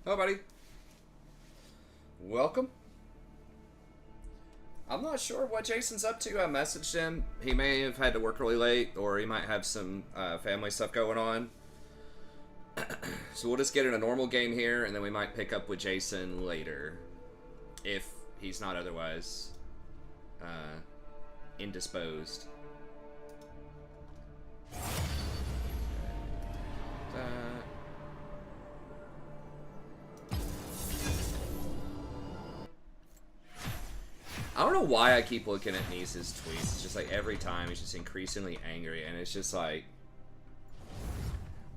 Hello, buddy. Welcome. I'm not sure what Jason's up to. I messaged him. He may have had to work really late, or he might have some family stuff going on. So we'll just get in a normal game here, and then we might pick up with Jason later. If he's not otherwise indisposed. I don't know why I keep looking at Nice's tweets. It's just like every time he's just increasingly angry, and it's just like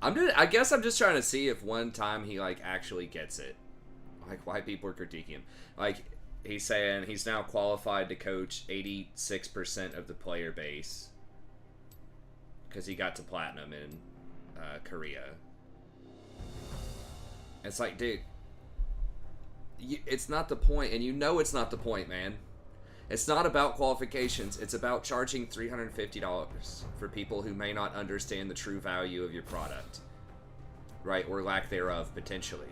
I guess I'm just trying to see if one time he like actually gets it, like why people are critiquing him. Like he's saying he's now qualified to coach 86% of the player base because he got to platinum in Korea. It's like, dude, it's not the point, and you know it's not the point, man. It's not about qualifications. It's about charging $350 for people who may not understand the true value of your product, right, or lack thereof potentially.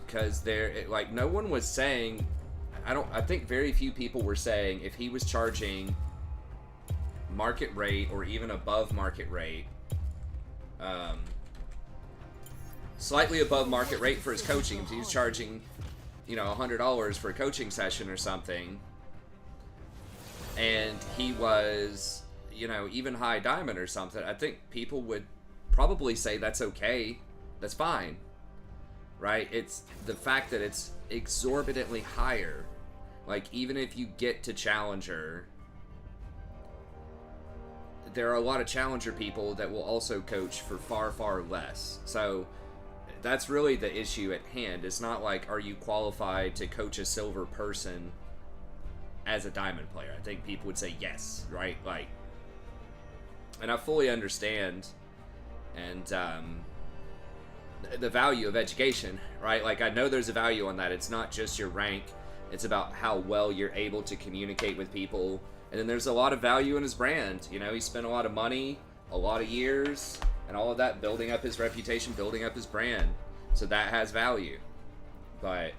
Because like no one was saying, I think very few people were saying if he was charging market rate or even above market rate, slightly above market rate for his coaching. If he's charging, you know, $100 for a coaching session or something, and he was, you know, even high diamond or something, I think people would probably say that's okay. That's fine. Right? It's the fact that it's exorbitantly higher. Like, even if you get to Challenger, there are a lot of Challenger people that will also coach for far, far less. So that's really the issue at hand. It's not like, are you qualified to coach a silver person as a diamond player? I think people would say yes, right? Like, and I fully understand, and the value of education, right? Like, I know there's a value on that. It's not just your rank. It's about how well you're able to communicate with people. And then there's a lot of value in his brand. You know, he spent a lot of money, a lot of years, and all of that building up his reputation, building up his brand. So that has value. But,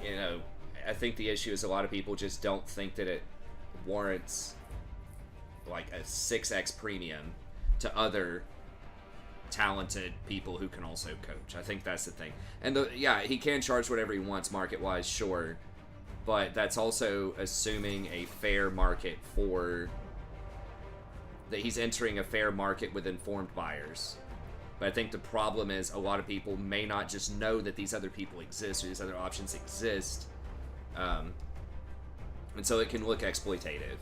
you know, I think the issue is a lot of people just don't think that it warrants like a 6x premium to other talented people who can also coach. I think that's the thing. And yeah, he can charge whatever he wants market-wise, sure. But that's also assuming a fair market for that he's entering a fair market with informed buyers. But I think the problem is a lot of people may not just know that these other people exist or these other options exist. And so it can look exploitative.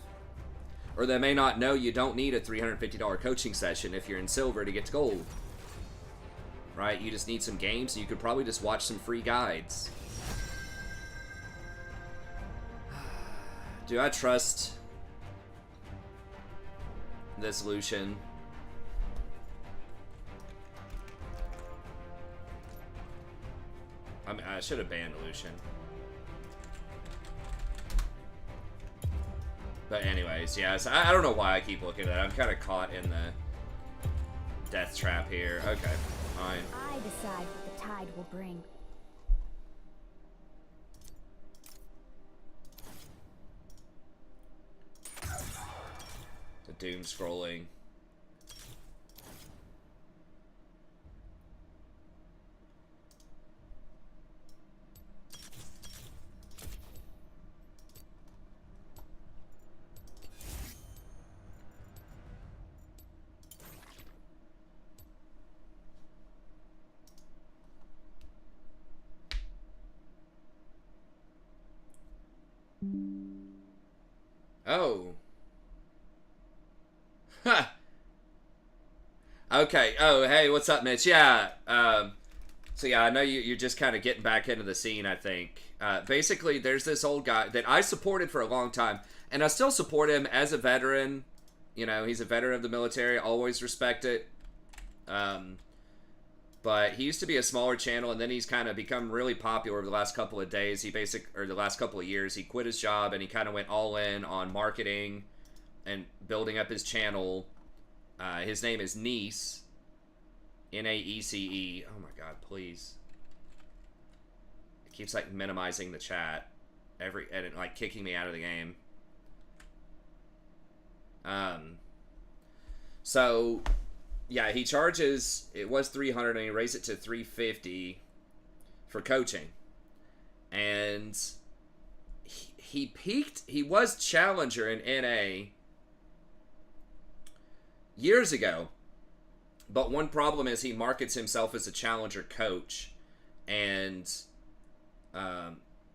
Or they may not know you don't need a $350 coaching session if you're in silver to get to gold. Right? You just need some games, and you could probably just watch some free guides. Do I trust this Lucian? I mean, I should have banned Lucian. But anyways, yeah, so I don't know why I keep looking at it. I'm kind of caught in the death trap here. Okay, fine. I decide what the tide will bring. The doom scrolling. Oh. Huh. Okay. Oh, hey, what's up, Mitch? Yeah. So yeah, I know you're just kind of getting back into the scene, I think. Basically, there's this old guy that I supported for a long time, and I still support him as a veteran. You know, he's a veteran of the military. Always respect it. But he used to be a smaller channel, and then he's kind of become really popular over the last couple of days. Or the last couple of years, he quit his job, and he kind of went all in on marketing and building up his channel. His name is Nice. Naece. Oh my god, please. Keeps like minimizing the chat and like kicking me out of the game. So yeah, he charges, it was 300 and he raised it to 350 for coaching. And he peaked, he was challenger in NA years ago. But one problem is he markets himself as a challenger coach, and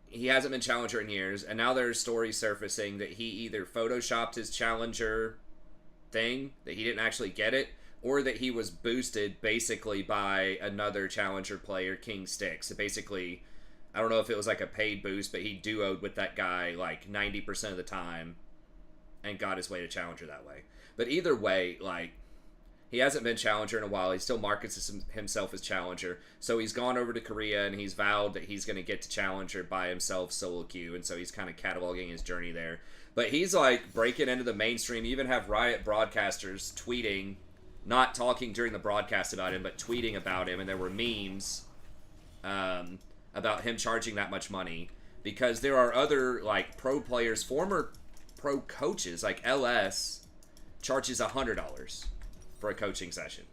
he hasn't been challenger in years. And now there's stories surfacing that he either photoshopped his challenger thing, that he didn't actually get it, or that he was boosted basically by another challenger player, King Styx. So basically, I don't know if it was like a paid boost, but he duoed with that guy like 90% of the time and got his way to challenger that way. But either way, like, he hasn't been challenger in a while. He still markets himself as challenger. So he's gone over to Korea and he's vowed that he's going to get to challenger by himself solo queue. And so he's kind of cataloging his journey there. But he's like breaking into the mainstream. You even have Riot broadcasters tweeting, not talking during the broadcast about him, but tweeting about him. And there were memes about him charging that much money. Because there are other like pro players, former pro coaches, like LS charges $100 for a coaching session,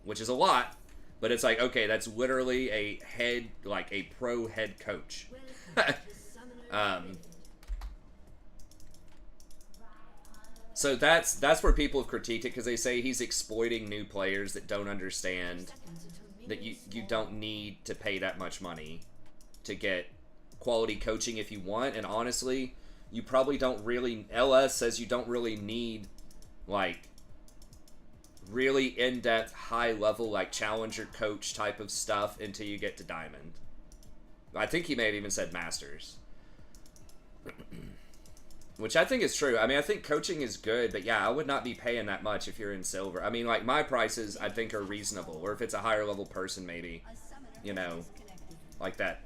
which is a lot, but it's like, okay, that's literally a head, like a pro head coach. So that's where people have critiqued it, because they say he's exploiting new players that don't understand that you don't need to pay that much money to get quality coaching if you want. And honestly, you probably don't really, LS says you don't really need like really in-depth, high-level, like, challenger coach type of stuff until you get to Diamond. I think he may have even said Masters. Which I think is true. I mean, I think coaching is good, but yeah, I would not be paying that much if you're in Silver. I mean, like, my prices, I think, are reasonable. Or if it's a higher-level person, maybe. You know, like that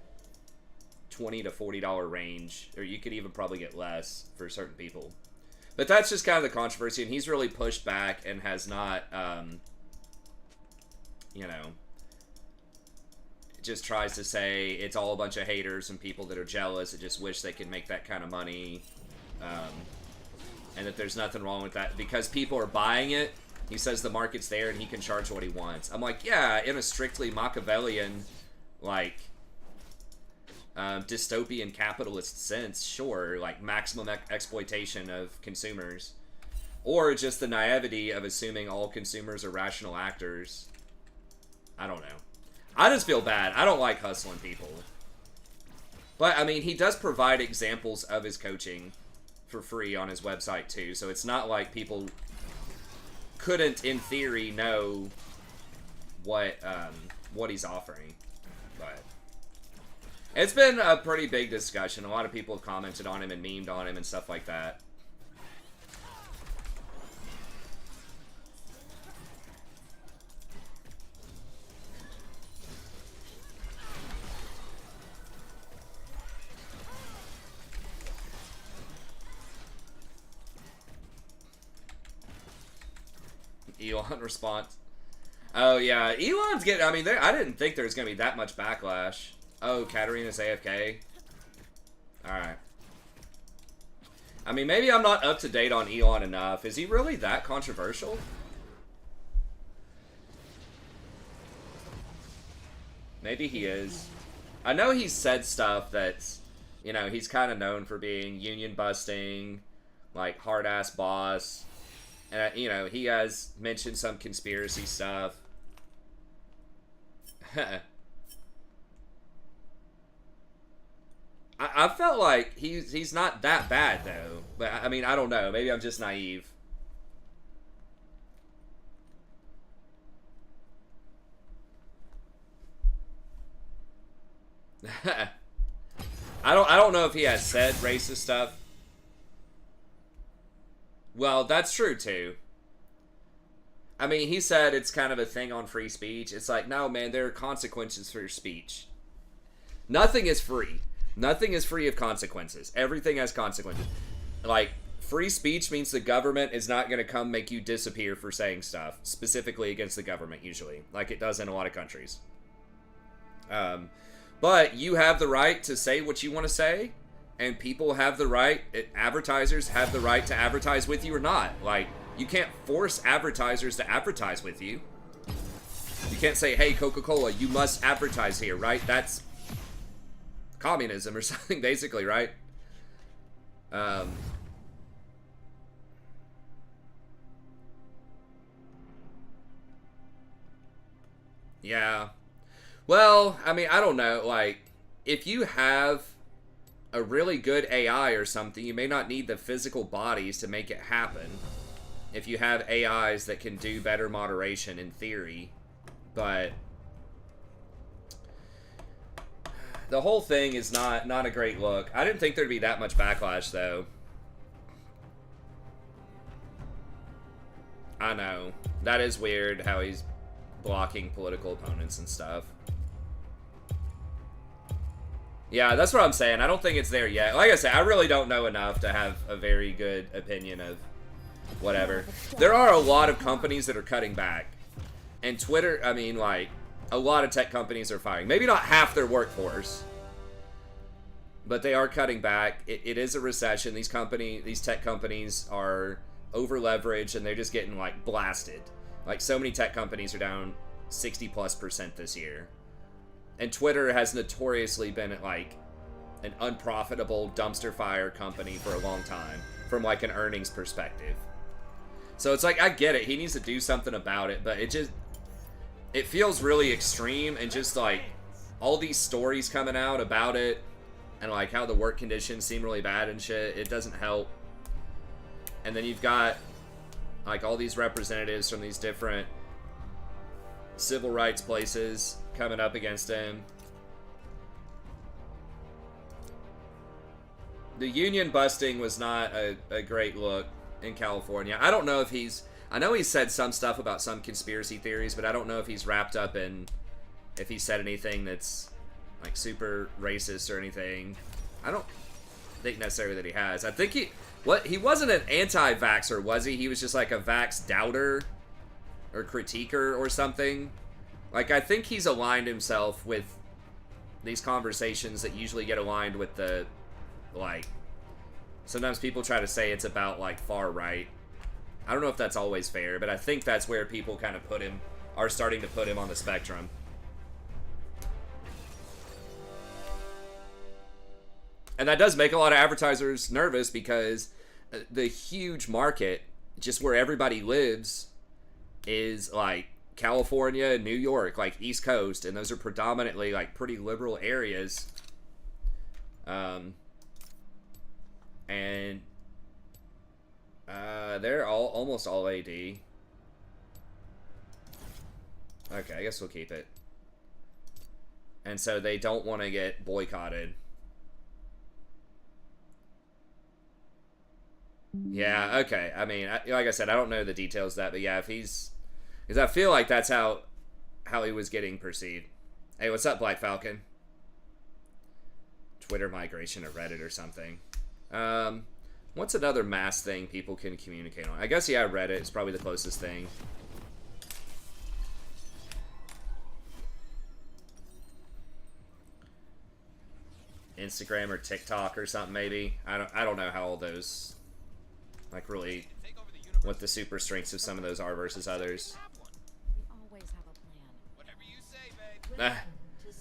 $20 to $40 range. Or you could even probably get less for certain people. But that's just kind of the controversy, and he's really pushed back and has not, you know, just tries to say it's all a bunch of haters and people that are jealous that just wish they could make that kind of money, and that there's nothing wrong with that. Because people are buying it, he says the market's there and he can charge what he wants. I'm like, yeah, in a strictly Machiavellian, like, dystopian capitalist sense, sure, like maximum exploitation of consumers, or just the naivety of assuming all consumers are rational actors. I don't know. I just feel bad. I don't like hustling people. But, I mean, he does provide examples of his coaching for free on his website, too, so it's not like people couldn't, in theory, know what he's offering. But it's been a pretty big discussion. A lot of people have commented on him and memed on him and stuff like that. Elon response. Oh, yeah. Elon's getting... I mean, I didn't think there was going to be that much backlash. Oh, Katarina's AFK. Alright. I mean, maybe I'm not up to date on Elon enough. Is he really that controversial? Maybe he is. I know he's said stuff that's, you know, he's kind of known for being union busting, like hard-ass boss. And, you know, he has mentioned some conspiracy stuff. I felt like he's not that bad, though. But, I mean, I don't know. Maybe I'm just naive. I don't know if he has said racist stuff. Well, that's true, too. I mean, he said it's kind of a thing on free speech. It's like, no, man, there are consequences for your speech. Nothing is free. Nothing is free of consequences. Everything has consequences. Like, free speech means the government is not going to come make you disappear for saying stuff, specifically against the government, usually, like it does in a lot of countries. But you have the right to say what you want to say, and people have the right, advertisers have the right to advertise with you or not. Like, you can't force advertisers to advertise with you. You can't say, hey, Coca-Cola, you must advertise here, right? That's communism or something, basically, right? Yeah. Well, I mean, I don't know. Like, if you have a really good AI or something, you may not need the physical bodies to make it happen. If you have AIs that can do better moderation in theory. But the whole thing is not a great look. I didn't think there'd be that much backlash, though. I know. That is weird how he's blocking political opponents and stuff. Yeah, that's what I'm saying. I don't think it's there yet. Like I said, I really don't know enough to have a very good opinion of whatever. There are a lot of companies that are cutting back. And Twitter, I mean, like, a lot of tech companies are firing. Maybe not half their workforce, but they are cutting back. It is a recession. These tech companies are over leveraged, and they're just getting, like, blasted. Like, so many tech companies are down 60+% this year. And Twitter has notoriously been, like, an unprofitable dumpster fire company for a long time, from, like, an earnings perspective. So it's like, I get it. He needs to do something about it, but it feels really extreme, and just, like, all these stories coming out about it, and, like, how the work conditions seem really bad and shit, it doesn't help. And then you've got, like, all these representatives from these different civil rights places coming up against him. The union busting was not a great look in California. I don't know if I know he said some stuff about some conspiracy theories, but I don't know if he's wrapped up in, if he said anything that's, like, super racist or anything. I don't think necessarily that he has. I think he wasn't an anti-vaxxer, was he? He was just like a vax doubter or critiquer or something. Like, I think he's aligned himself with these conversations that usually get aligned with the, like, sometimes people try to say it's about, like, far right. I don't know if that's always fair, but I think that's where people kind of are starting to put him on the spectrum. And that does make a lot of advertisers nervous, because the huge market, just where everybody lives, is, like, California, New York, like, East Coast, and those are predominantly, like, pretty liberal areas. And they're almost all AD. Okay, I guess we'll keep it. And so they don't want to get boycotted. Yeah, okay. I mean, like I said, I don't know the details of that, but yeah, if he's... Because I feel like that's how he was getting perceived. Hey, what's up, Black Falcon? Twitter migration to Reddit or something. What's another mass thing people can communicate on? I guess, yeah, Reddit is probably the closest thing. Instagram or TikTok or something, maybe. I don't know how all those, like, really, what the super strengths of some of those are versus others.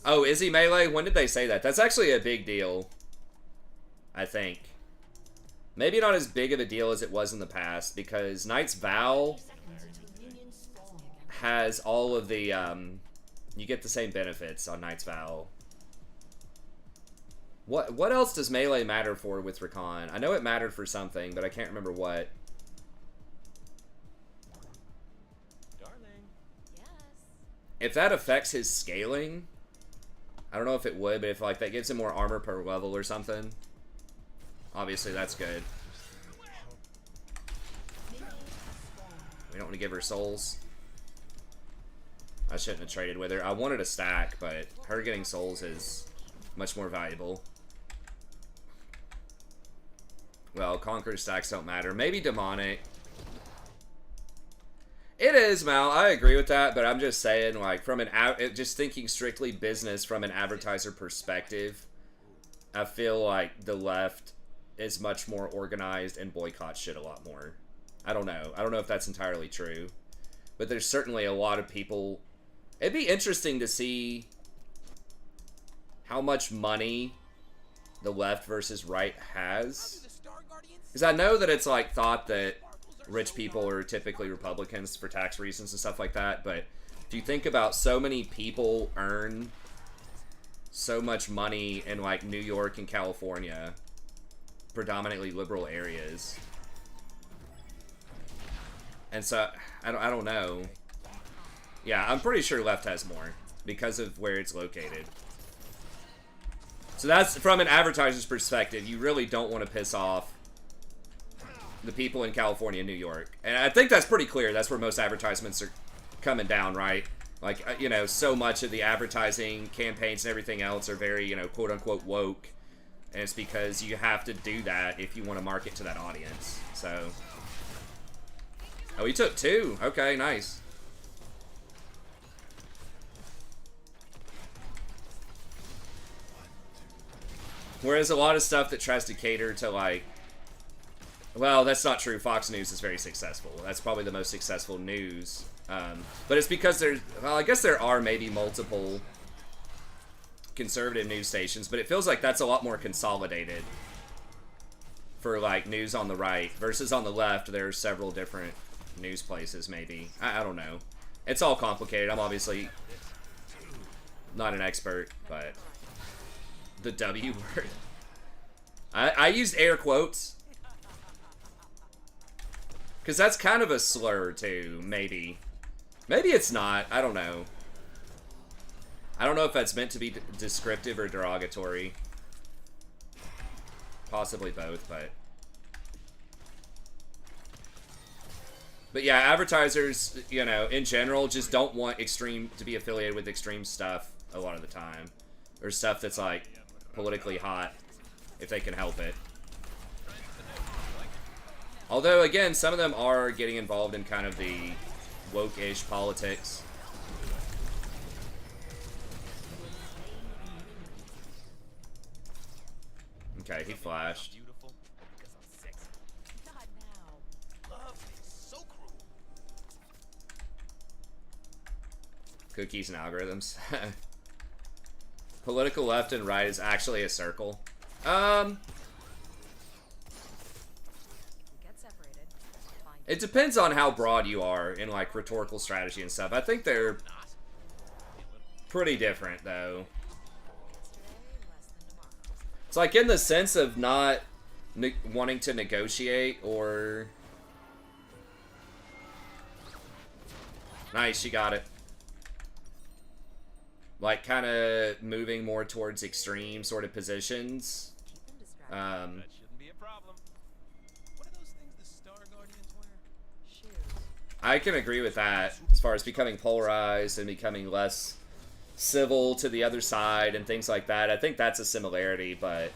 Oh, is he Melee? When did they say that? That's actually a big deal, I think. Maybe not as big of a deal as it was in the past, because Knight's Vow has all of the, you get the same benefits on Knight's Vow. What else does Melee matter for with Rakan? I know it mattered for something, but I can't remember what. If that affects his scaling, I don't know if it would, but if, like, that gives him more armor per level or something, obviously that's good. We don't want to give her souls. I shouldn't have traded with her. I wanted a stack, but her getting souls is much more valuable. Well, Conqueror stacks don't matter. Maybe Demonic. It is, Mal. I agree with that, but I'm just saying, like, from an just thinking strictly business from an advertiser perspective, I feel like the left is much more organized and boycotts shit a lot more. I don't know. I don't know if that's entirely true, but there's certainly a lot of people. It'd be interesting to see how much money the left versus right has. Because I know that it's like thought that rich people are typically Republicans for tax reasons and stuff like that, but if you think about so many people earn so much money in like New York and California, predominantly liberal areas, and so I don't know. Yeah, I'm pretty sure left has more because of where it's located. So that's from an advertiser's perspective. You really don't want to piss off the people in California and New York. And I think that's pretty clear. That's where most advertisements are coming down, right? Like, you know, so much of the advertising campaigns and everything else are very, you know, quote-unquote woke. And it's because you have to do that if you want to market to that audience. So. Oh, he took 2. Okay, nice. Whereas a lot of stuff that tries to cater to, like, well, that's not true. Fox News is very successful. That's probably the most successful news. But it's because there's, well, I guess there are maybe multiple conservative news stations, but it feels like that's a lot more consolidated for, like, news on the right versus on the left. There are several different news places, maybe. I don't know. It's all complicated. I'm obviously not an expert, but the W word. I used air quotes. Because that's kind of a slur, too, maybe. Maybe it's not. I don't know. I don't know if that's meant to be descriptive or derogatory. Possibly both, but... But yeah, advertisers, you know, in general, just don't want extreme to be affiliated with extreme stuff a lot of the time. Or stuff that's, like, politically hot, if they can help it. Although, again, some of them are getting involved in kind of the woke-ish politics. Okay, he flashed. Cookies and algorithms. Political left and right is actually a circle. It depends on how broad you are in, like, rhetorical strategy and stuff. I think they're pretty different, though. It's like in the sense of not wanting to negotiate or... Nice, she got it. Like, kind of moving more towards extreme sort of positions. I can agree with that, as far as becoming polarized and becoming less civil to the other side and things like that. I think that's a similarity, but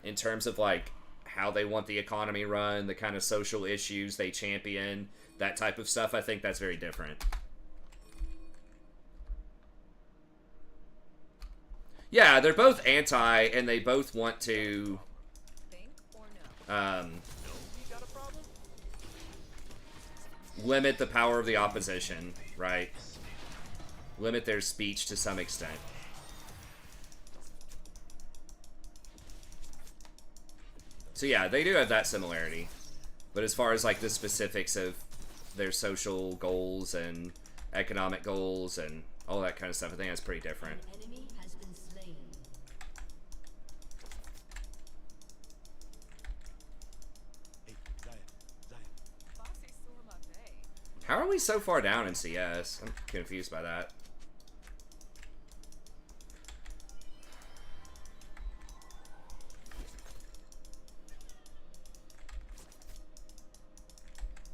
in terms of, like, how they want the economy run, the kind of social issues they champion, that type of stuff, I think that's very different. Yeah, they're both anti, and they both want to... limit the power of the opposition, right? Limit their speech to some extent. So yeah, they do have that similarity. But as far as like the specifics of their social goals and economic goals and all that kind of stuff, I think that's pretty different. How are we so far down in CS? I'm confused by that.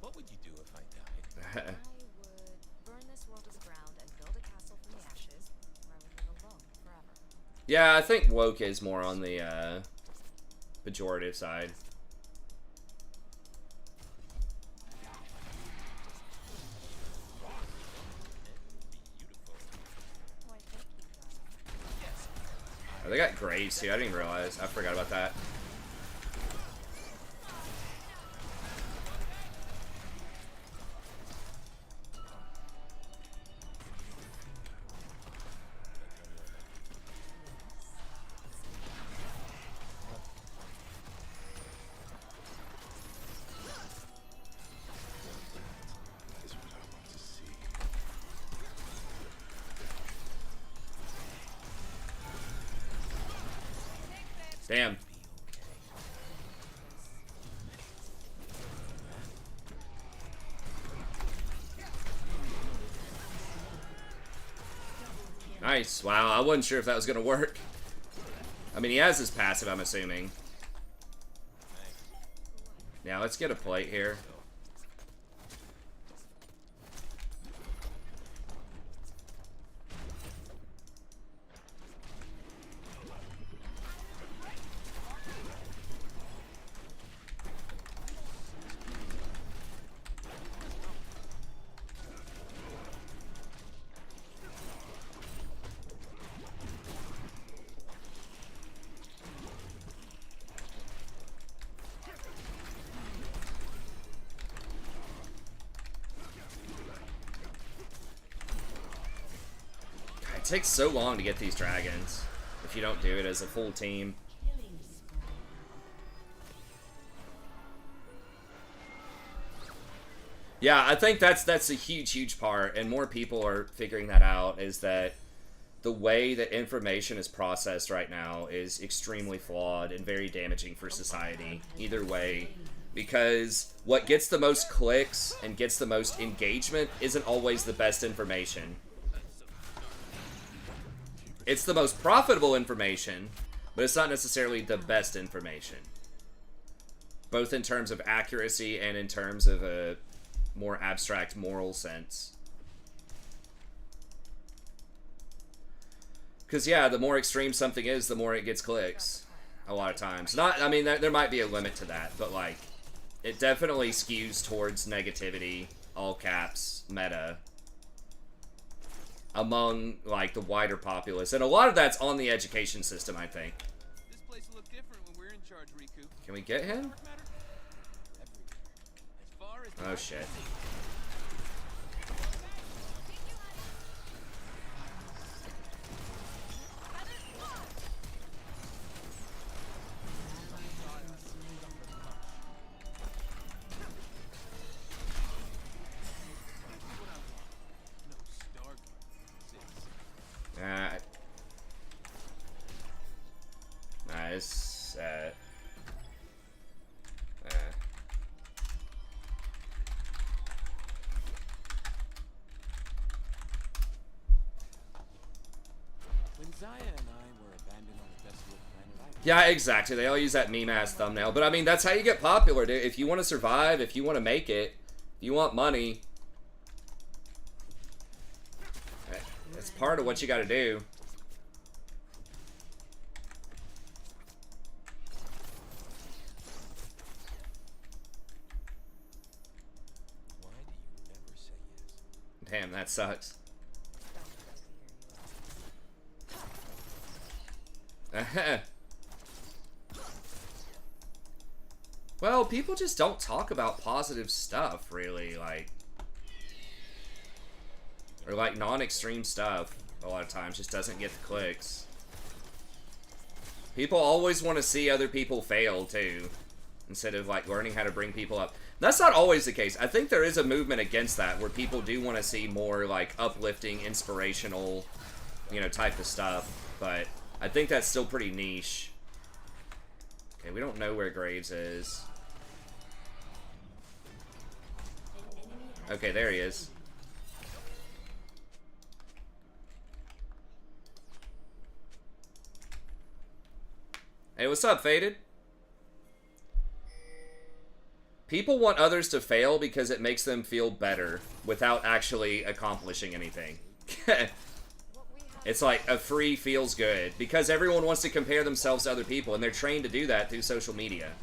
What would you do if I died? I would burn this world to the ground and build a castle from the ashes where I would live alone forever. Yeah, I think woke is more on the pejorative side. Oh, they got Graves too. I didn't even realize. I forgot about that. Damn. Nice. Wow, I wasn't sure if that was going to work. I mean, he has his passive, I'm assuming. Now, let's get a plate here. It takes so long to get these dragons if you don't do it as a full team. Yeah, I think that's a huge part, and more people are figuring that out, is that the way that information is processed right now is extremely flawed and very damaging for society, either way, because what gets the most clicks and gets the most engagement isn't always the best information. It's the most profitable information, but it's not necessarily the best information. Both in terms of accuracy and in terms of a more abstract moral sense. Because, yeah, the more extreme something is, the more it gets clicks. A lot of times. Not, I mean, there might be a limit to that, but, like, it definitely skews towards negativity, all caps, meta, among, like, the wider populace. And a lot of that's on the education system, I think. This place will look different when we're in charge, Riku. Can we get him? Oh, shit. Nice. Yeah, exactly. They all use that meme-ass thumbnail. But, I mean, that's how you get popular, dude. If you want to survive, if you want to make it, if you want money, that's part of what you got to do. Why do you never say yes? Damn, that sucks. Well, people just don't talk about positive stuff, really, like, or like non-extreme stuff a lot of times just doesn't get the clicks. People always want to see other people fail, too, instead of, like, learning how to bring people up. That's not always the case. I think there is a movement against that, where people do want to see more, like, uplifting, inspirational, you know, type of stuff, but I think that's still pretty niche. Okay, we don't know where Graves is. Okay, there he is. Hey, what's up, Faded? People want others to fail because it makes them feel better without actually accomplishing anything. It's like a free feels good because everyone wants to compare themselves to other people, and they're trained to do that through social media.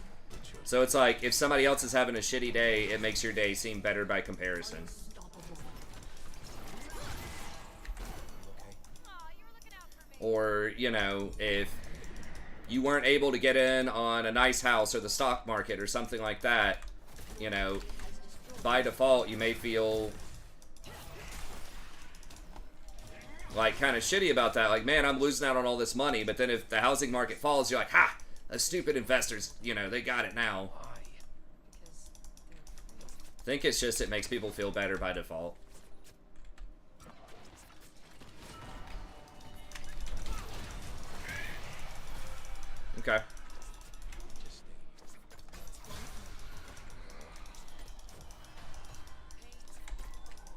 So it's like, if somebody else is having a shitty day, it makes your day seem better by comparison. or, you know, if you weren't able to get in on a nice house or the stock market or something like that, you know, by default, you may feel like kind of shitty about that. Like, man, I'm losing out on all this money. But then if the housing market falls, you're like, ha, those stupid investors, you know, they got it now. I think it's just it makes people feel better by default. Okay.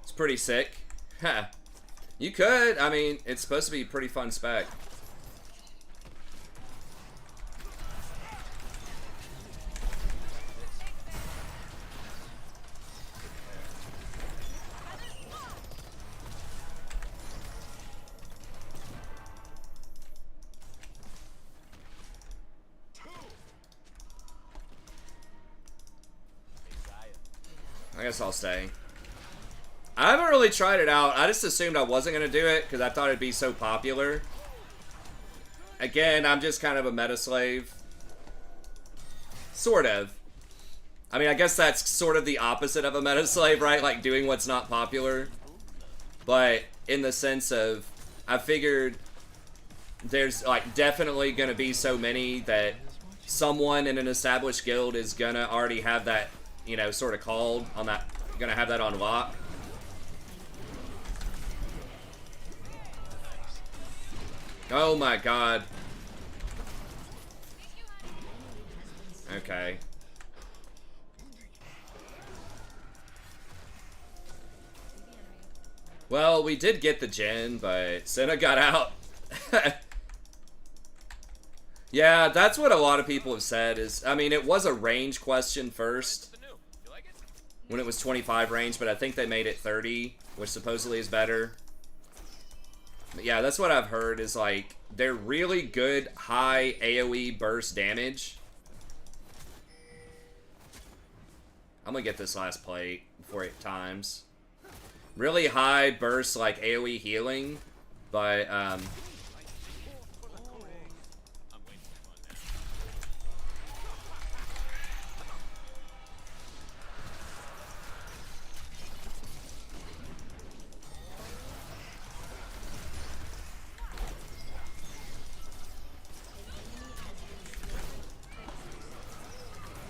It's pretty sick. You could. I mean, it's supposed to be pretty fun spec. I guess I'll stay. I haven't really tried it out. I just assumed I wasn't going to do it because I thought it'd be so popular. Again, I'm just kind of a meta slave. Sort of. I mean, I guess that's sort of the opposite of a meta slave, right? Like doing what's not popular. But in the sense of, I figured there's like definitely going to be so many that someone in an established guild is going to already have that, you know, sort of called on that, going to have that on lock. Oh my god. Okay. Well, we did get the gen, but Senna got out. Yeah, that's what a lot of people have said is, I mean, it was a range question first. When it was 25 range, but I think they made it 30, which supposedly is better. But yeah, that's what I've heard is like, they're really good high AoE burst damage. I'm gonna get this last plate before it times. Really high burst like AoE healing, but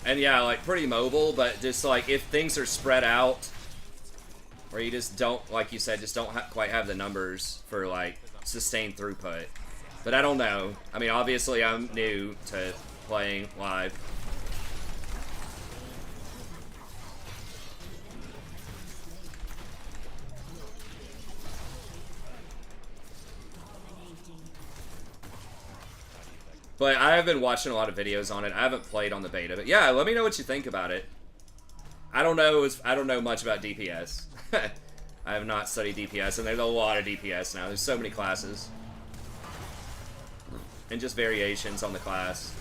and yeah, like pretty mobile, but just like if things are spread out, or you just don't, like you said, just don't quite have the numbers for like sustained throughput. But I don't know. I mean, obviously I'm new to playing live. But I have been watching a lot of videos on it. I haven't played on the beta, but yeah, let me know what you think about it. I don't know much about DPS. I have not studied DPS, and there's a lot of DPS now. There's so many classes. And just variations on the class.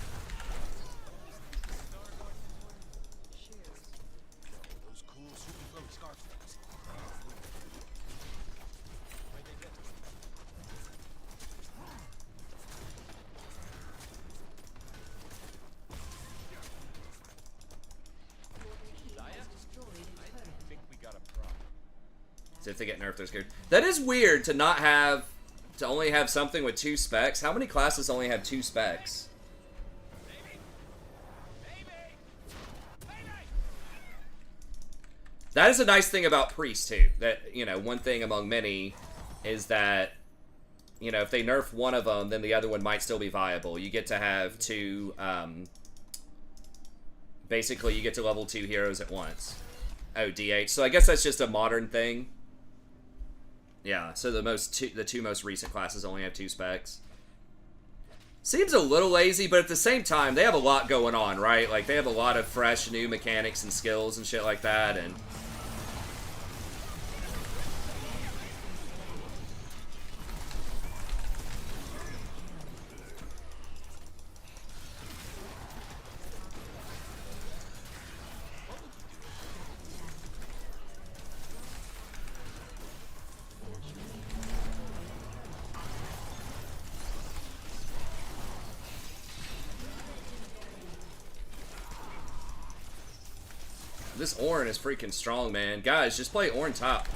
If they get nerfed, they're scared. That is weird to not have, to only have something with 2 specs. How many classes only have 2 specs? That is a nice thing about Priest too. That, you know, one thing among many is that, you know, if they nerf one of them, then the other one might still be viable. You get to have 2, basically you get to level 2 heroes at once. Oh, DH. So I guess that's just a modern thing. Yeah, so the 2 most recent classes only have 2 specs. Seems a little lazy, but at the same time, they have a lot going on, right? Like, they have a lot of fresh new mechanics and skills and shit like that, and This Ornn is freaking strong, man. Guys, just play Ornn top.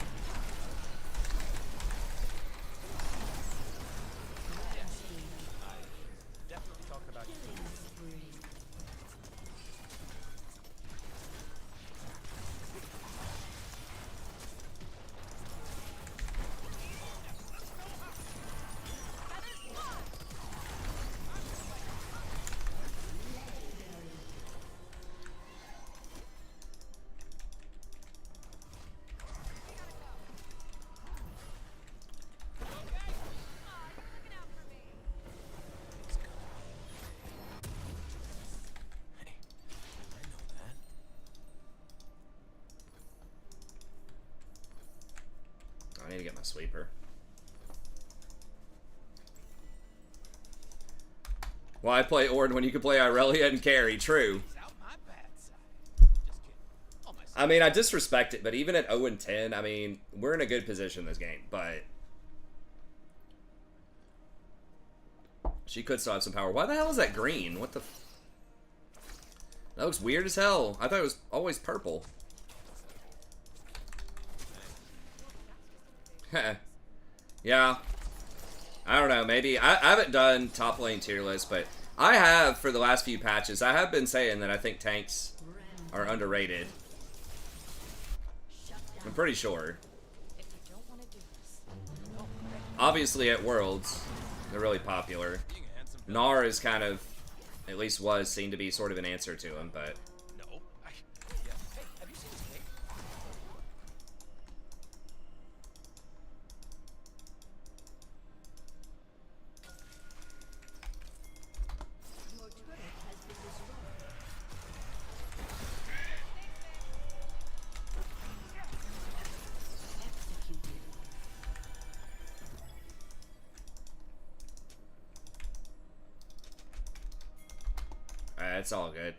Definitely talking about you. Hey, I know that. I need to get my sweeper. Why play Ornn when you can play Irelia and carry? True. It's out my bad side. Just kidding. All my I mean, I disrespect it, but even at 0-10, I mean, we're in a good position this game, but she could still have some power. Why the hell is that green? What the that looks weird as hell. I thought it was always purple. Yeah. I don't know, maybe. I haven't done top lane tier list, but I have, for the last few patches, I have been saying that I think tanks are underrated. I'm pretty sure. If you don't want to do this, Obviously at Worlds, they're really popular. being a handsome Gnar is kind of, at least was, seen to be sort of an answer to him, but No. Yeah. Hey, have you seen this cake? it's all good.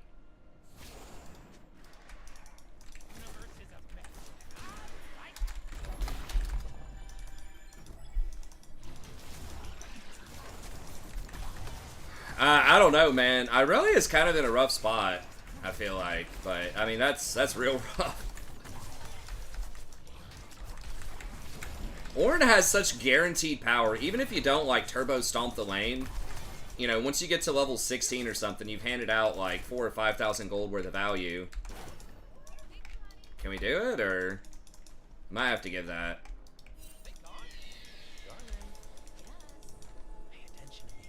I don't know, man. Irelia is kind of in a rough spot, I feel like. But, I mean, that's real rough. Ornn has such guaranteed power. Even if you don't, like, turbo stomp the lane, you know, once you get to level 16 or something, you've handed out, like, 4,000 or 5,000 gold worth of value. Can we do it, or... Might have to give that. Pay attention to me.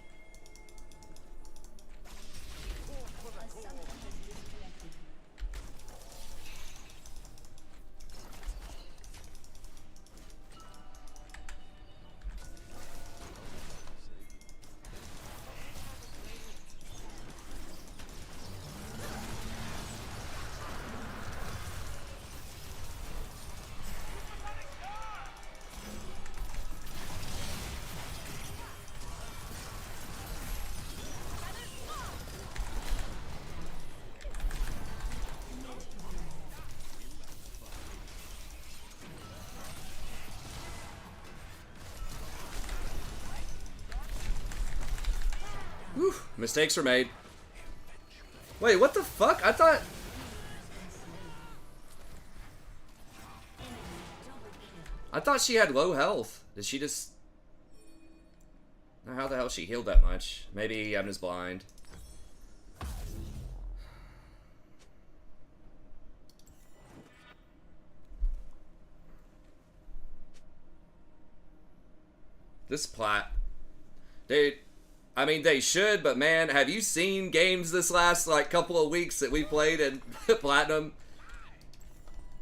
Whew, mistakes were made. Wait, what the fuck? I thought... she had low health. Did she just... How the hell she healed that much? Maybe I'm just blind. This plat... Dude... I mean, they should, but man, have you seen games this last, like, couple of weeks that we played in Platinum?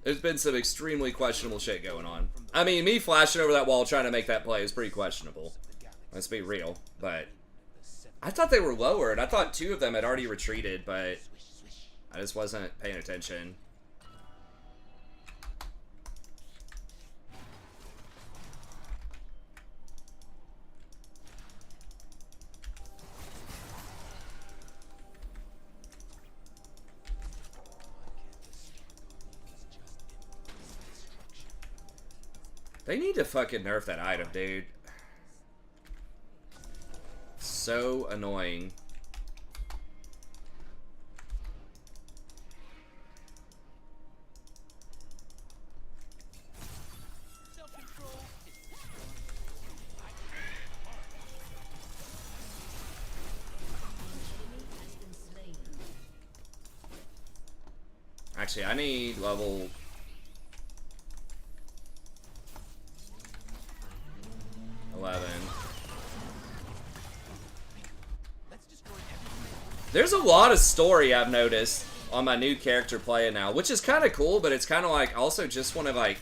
There's been some extremely questionable shit going on. I mean, me flashing over that wall trying to make that play is pretty questionable. Let's be real, but... I thought they were lowered. I thought 2 of them had already retreated, but... I just wasn't paying attention. They need to fucking nerf that item, dude. So annoying. Actually, I need level... There's a lot of story I've noticed on my new character playing now, which is kind of cool, but it's kind of like also just want to like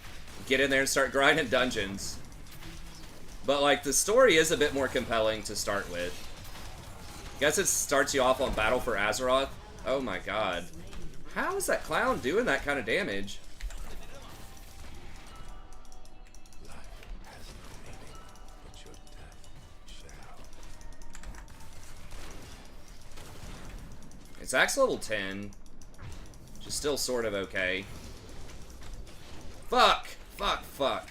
get in there and start grinding dungeons. But like the story is a bit more compelling to start with. Guess it starts you off on Battle for Azeroth. Oh my god. How is that clown doing that kind of damage? It's axe level 10, which is still sort of okay. Fuck! Fuck, fuck.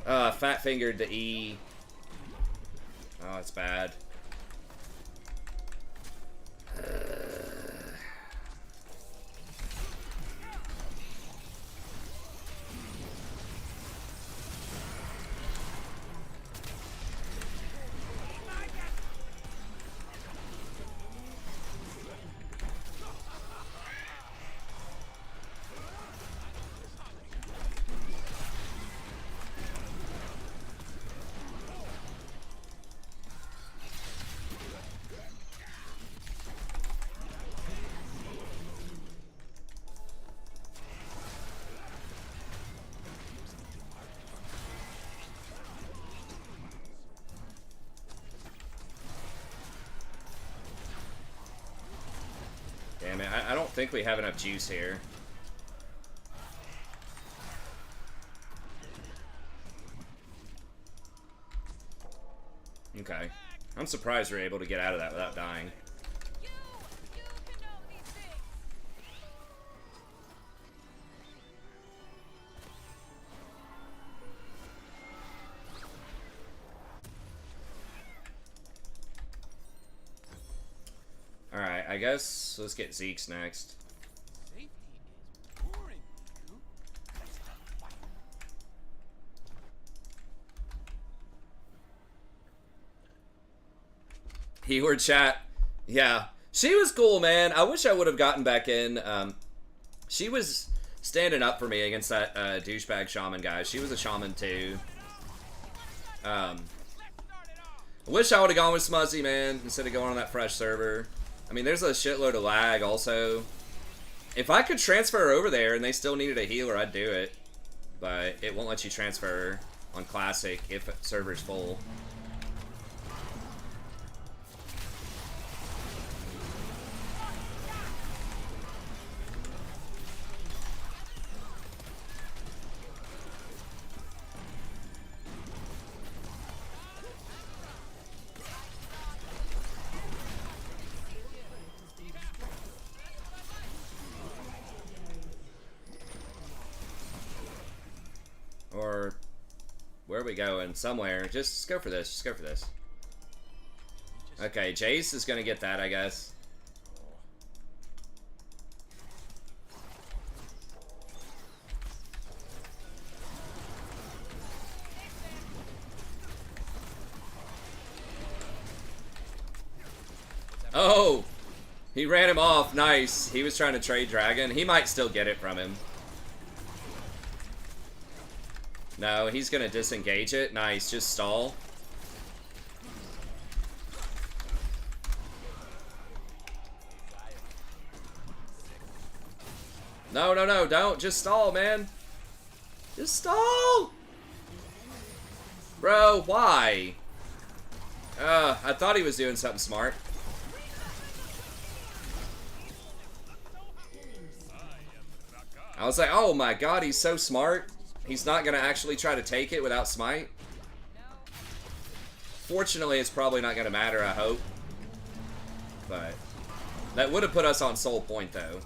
Fat fingered the E. Oh, it's bad. Damn it, I don't think we have enough juice here. Okay. I'm surprised we're able to get out of that without dying. Alright, I guess let's get Zeke's next. Safety is boring, dude. That's not fun. Keyword chat. Yeah. She was cool, man. I wish I would have gotten back in. She was standing up for me against that douchebag shaman guy. She was a shaman too. I wish I would have gone with Smuzzy, man, instead of going on that fresh server. I mean, there's a shitload of lag also. If I could transfer over there and they still needed a healer, I'd do it. But it won't let you transfer on Classic if server's full. Or where are we going? Somewhere. Just go for this. Just go for this. Okay, Jace is gonna get that, I guess. Oh! He ran him off. Nice. He was trying to trade Dragon. He might still get it from him. No, he's gonna disengage it. Nice, just stall. No, no, no, don't. Just stall, man. Just stall! Bro, why? I thought he was doing something smart. I was like, oh my god, he's so smart. He's not going to actually try to take it without smite. Fortunately, it's probably not going to matter, I hope. But that would have put us on soul point, though.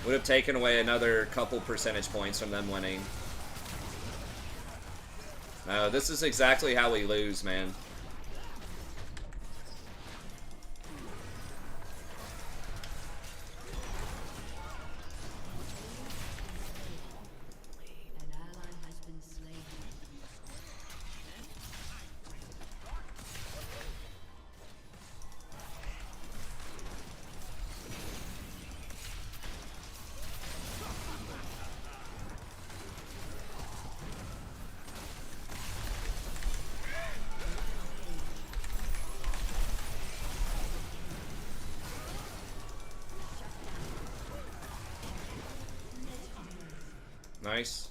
Would have taken away another couple percentage points from them winning. No, this is exactly how we lose, man. Nice.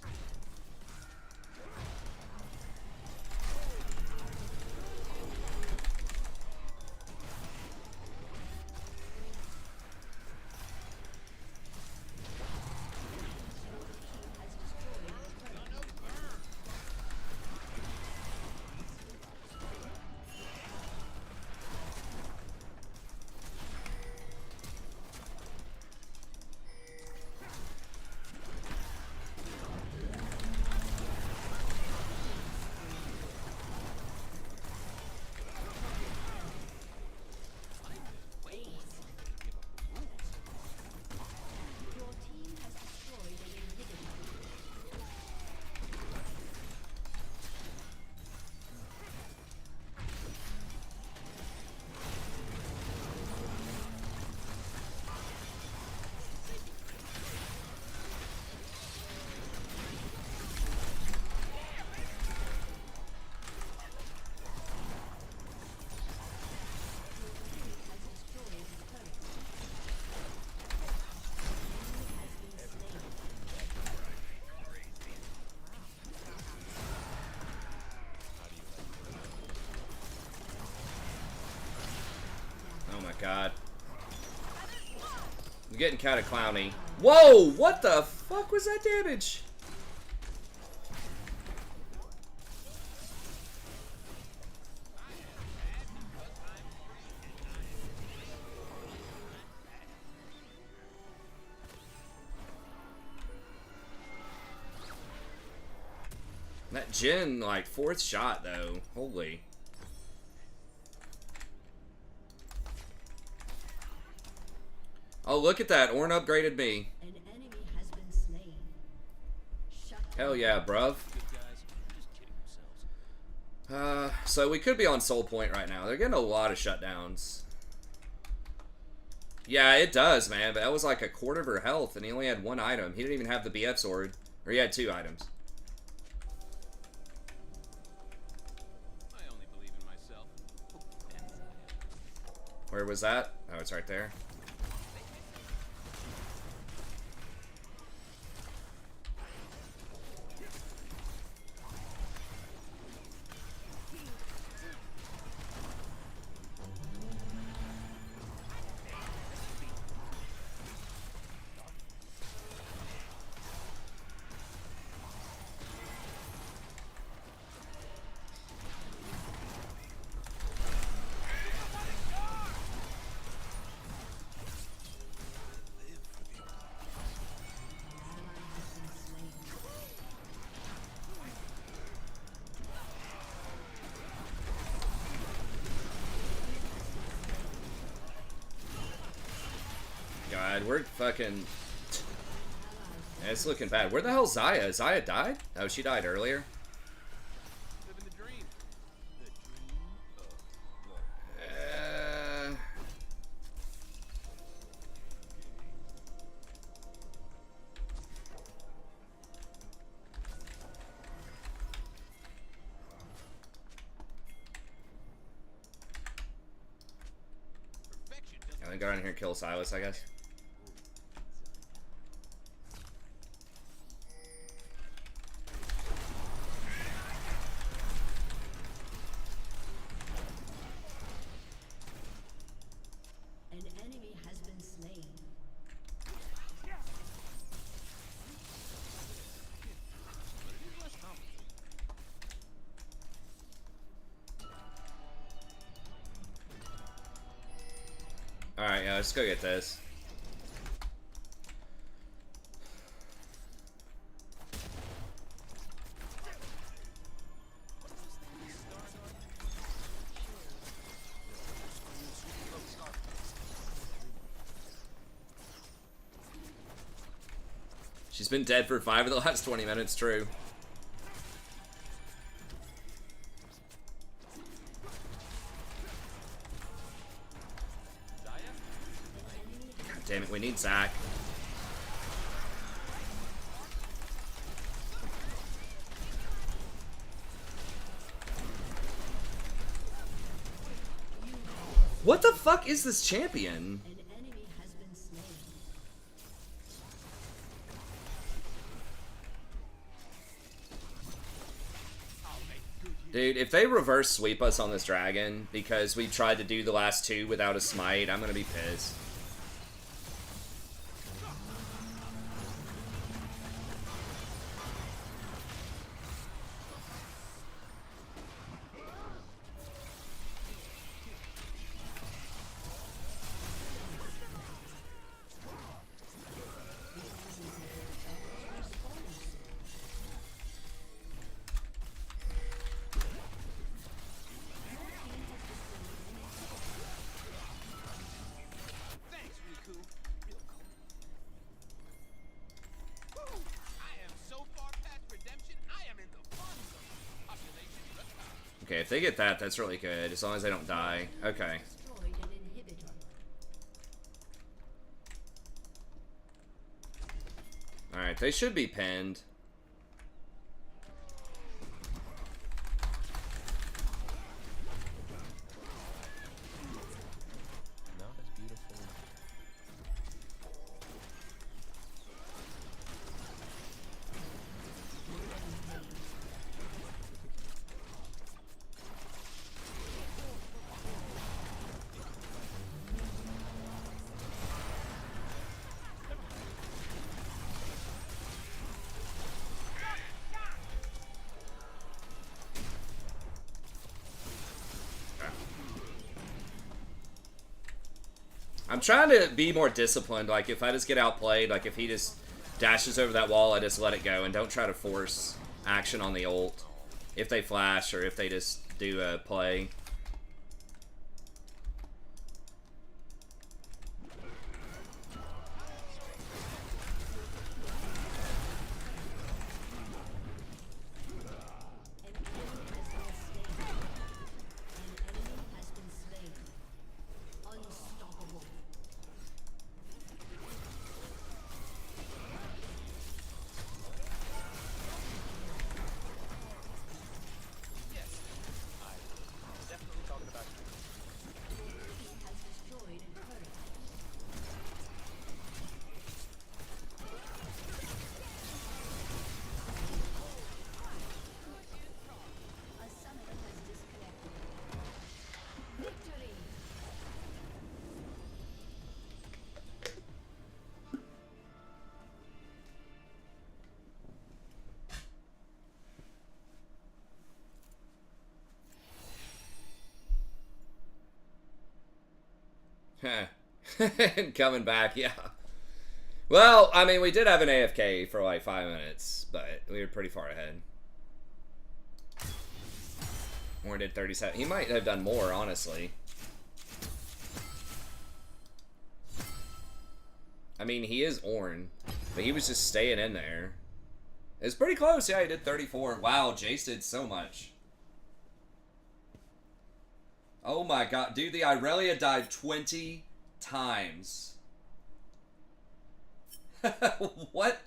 God. I'm getting kind of clowny. Whoa! What the fuck was that damage? That Jhin, like, 4th shot, though. Holy. Oh, look at that. Ornn upgraded me. An enemy has been slain. Hell yeah, bruv. So we could be on Soul Point right now. They're getting a lot of shutdowns. Yeah, it does, man. But that was like a quarter of her health, and he only had 1 item. He didn't even have the BF sword. Or he had 2 items. I only believe in myself. Where was that? Oh, it's right there. God, we're fucking... Yeah, it's looking bad. Where the hell's Xayah? Xayah died? Oh, she died earlier. Living the dream. Perfection doesn't I'm gonna go around here and kill Silas, I guess. An enemy has been slain. Alright, yeah, let's go get this. She's been dead for 5 of the last 20 minutes, true. God damn it, we need Zac. What the fuck is this champion? An enemy has been slain. Dude, if they reverse sweep us on this dragon because we tried to do the last two without a smite, I'm gonna be pissed. Thanks, Riku. Real cool. I am so far past redemption, I am in the fun zone. Population Rakan. Okay, if they get that, that's really good. As long as they don't die. Okay. Destroyed an inhibitor. Alright, they should be pinned. Not as beautiful. I'm trying to be more disciplined. Like, if I just get outplayed, like, if he just dashes over that wall, I just let it go and don't try to force action on the ult if they flash or if they just do a play. An enemy has been slain. Unstoppable. Yes, I'm definitely talking about you. He has destroyed a turret. A summoner has disconnected. Victory! Coming back, yeah. Well, I mean, we did have an AFK for like 5 minutes, but we were pretty far ahead. Warren did 37. He might have done more, honestly. I mean, he is Ornn, but he was just staying in there. It's pretty close. Yeah, he did 34. Wow, Jace did so much. Oh my god. Dude, the Irelia died 20 times. What?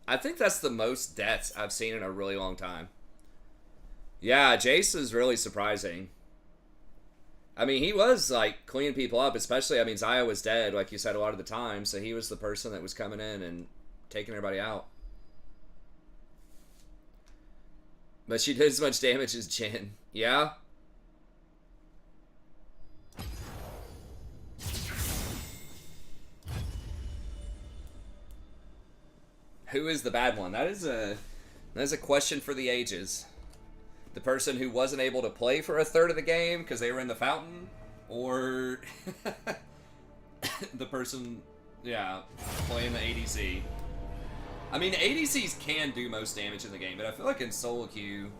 I think that's the most deaths I've seen in a really long time. Yeah, Jace is really surprising. I mean, he was, like, cleaning people up, especially, I mean, Xayah was dead, like you said, a lot of the time, so he was the person that was coming in and taking everybody out. But she did as much damage as Jhin. Yeah? Who is the bad one? That is a question for the ages. The person who wasn't able to play for a third of the game because they were in the fountain, or the person, yeah, playing the ADC. I mean, ADCs can do most damage in the game, but I feel like in solo queue,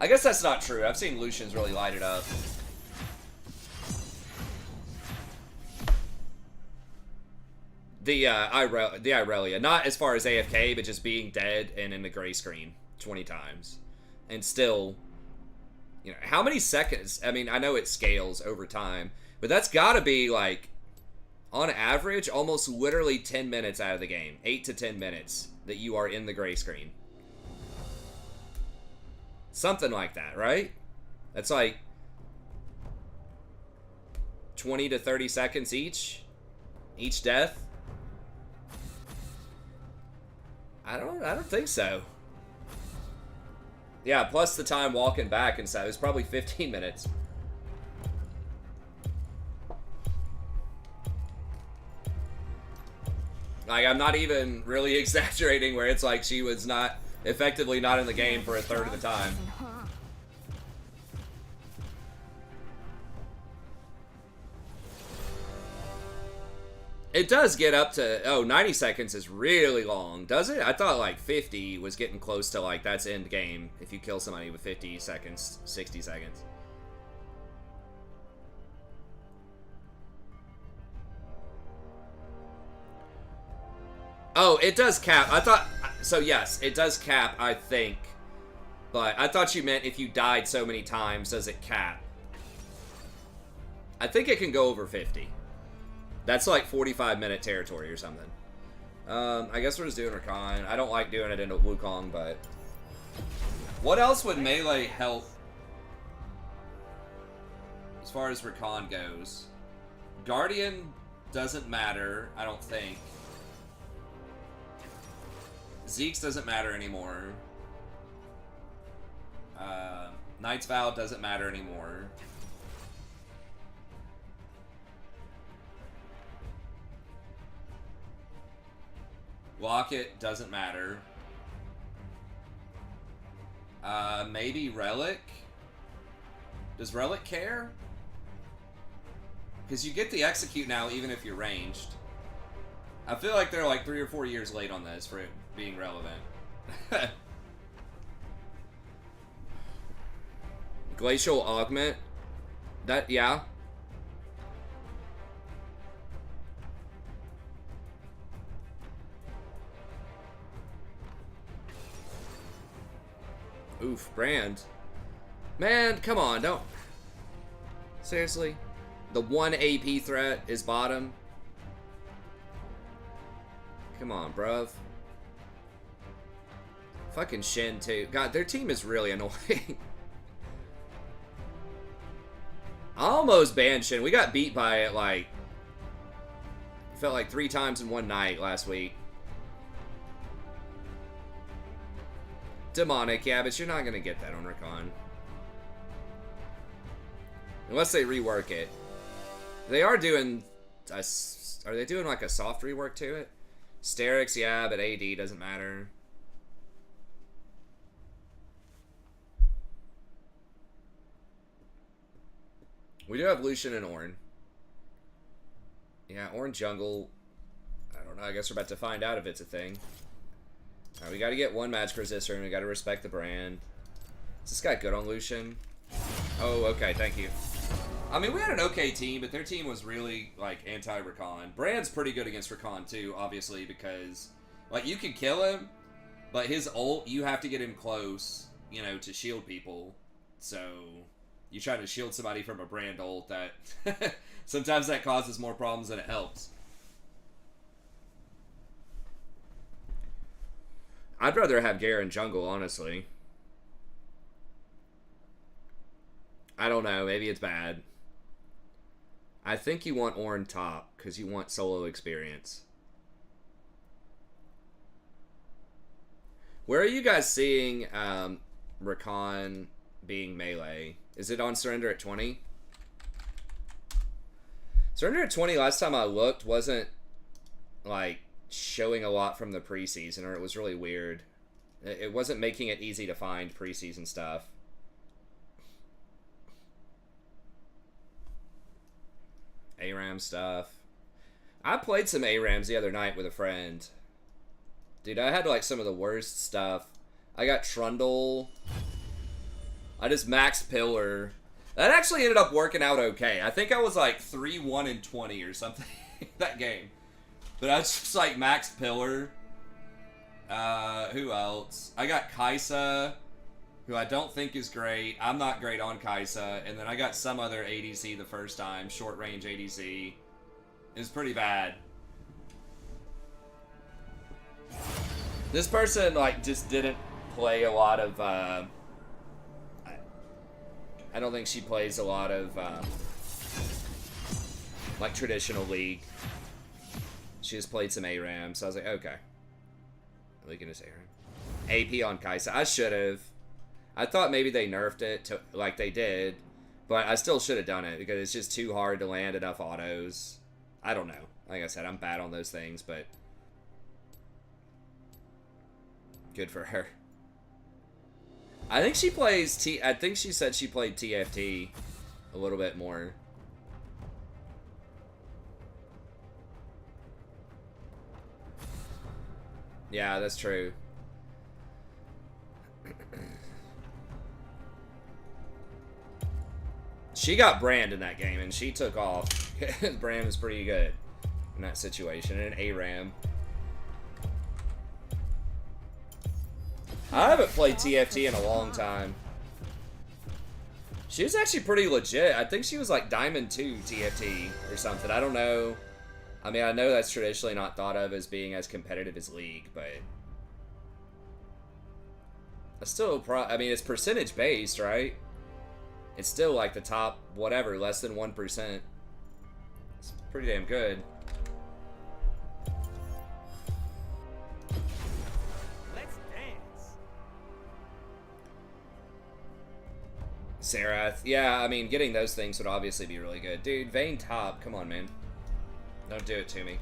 I guess that's not true. I've seen Lucians really light it up. The Irelia, not as far as AFK, but just being dead and in the gray screen 20 times, and still, you know, how many seconds? I mean, I know it scales over time, but that's got to be like, on average, almost literally 10 minutes out of the game, 8 to 10 minutes that you are in the gray screen. Something like that, right? That's like 20 to 30 seconds each death. I don't think so. Yeah, plus the time walking back and stuff. It was probably 15 minutes. Like, I'm not even really exaggerating where it's like she was not, effectively not in the game for a third of the time. It does get up to, oh, 90 seconds is really long, does it? I thought like 50 was getting close to like, that's end game if you kill somebody with 50 seconds, 60 seconds. Oh, it does cap. I thought, so yes, it does cap, I think. But I thought you meant if you died so many times, does it cap? I think it can go over 50. That's like 45-minute territory or something. I guess we're just doing Rakan. I don't like doing it into Wukong, but... What else would melee help as far as Rakan goes? Guardian doesn't matter, I don't think. Zeke's doesn't matter anymore. Knight's Vow doesn't matter anymore. Locket doesn't matter. Maybe Relic? Does Relic care? Because you get the Execute now even if you're ranged. I feel like they're like 3 or 4 years late on this for it being relevant. Glacial Augment? That, yeah. Oof, Brand. Man, come on, don't. Seriously? The 1 AP threat is bottom? Come on, bruv. Fucking Shen, too. God, their team is really annoying. I almost banned Shen. We got beat by it, like... Felt like 3 times in one night last week. Demonic, yeah, but you're not gonna get that on Rakan. Unless they rework it. They are doing... are they doing like a soft rework to it? Sterix, yeah, but AD doesn't matter. We do have Lucian and Ornn. Yeah, Ornn jungle. I don't know, I guess we're about to find out if it's a thing. Alright, we gotta get 1 magic resistor and we gotta respect the brand. Is this guy good on Lucian? Oh, okay, thank you. I mean, we had an okay team, but their team was really, like, anti-Rakan. Brand's pretty good against Rakan, too, obviously, because, like, you can kill him, but his ult, you have to get him close, you know, to shield people. So, you try to shield somebody from a Brand ult, that sometimes that causes more problems than it helps. I'd rather have Garen jungle, honestly. I don't know, maybe it's bad. I think you want Ornn top, because you want solo experience. Where are you guys seeing Rakan being melee? Is it on Surrender at 20? Surrender at 20, last time I looked, wasn't, like, showing a lot from the preseason, or it was really weird. It wasn't making it easy to find preseason stuff. ARAM stuff. I played some ARAMs the other night with a friend. Dude, I had like some of the worst stuff. I got Trundle. I just maxed Pillar. That actually ended up working out okay. I think I was like 3-1-20 or something that game. But I just like maxed Pillar. Who else? I got Kaisa, who I don't think is great. I'm not great on Kaisa. And then I got some other ADC the first time, short range ADC. It was pretty bad. This person like just didn't play a lot of, I don't think she plays a lot of, like traditional League. She just played some ARAM, so I was like, okay. Weakness Aaron. AP on Kaisa. I should have. I thought maybe they nerfed it to, like they did, but I still should have done it because it's just too hard to land enough autos. I don't know. Like I said, I'm bad on those things, but good for her. I think she plays I think she said she played TFT a little bit more. Yeah, that's true. She got Brand in that game, and she took off. Brand was pretty good in that situation, and ARAM. I haven't played TFT in a long time. She was actually pretty legit. I think she was like Diamond 2 TFT or something. I don't know. I mean, I know that's traditionally not thought of as being as competitive as League, but it's still I mean, it's percentage based, right? It's still like the top, whatever, less than 1%. It's pretty damn good. Let's dance. Sarath. Yeah, I mean, getting those things would obviously be really good. Dude, Vayne top. Come on, man. Don't do it to me.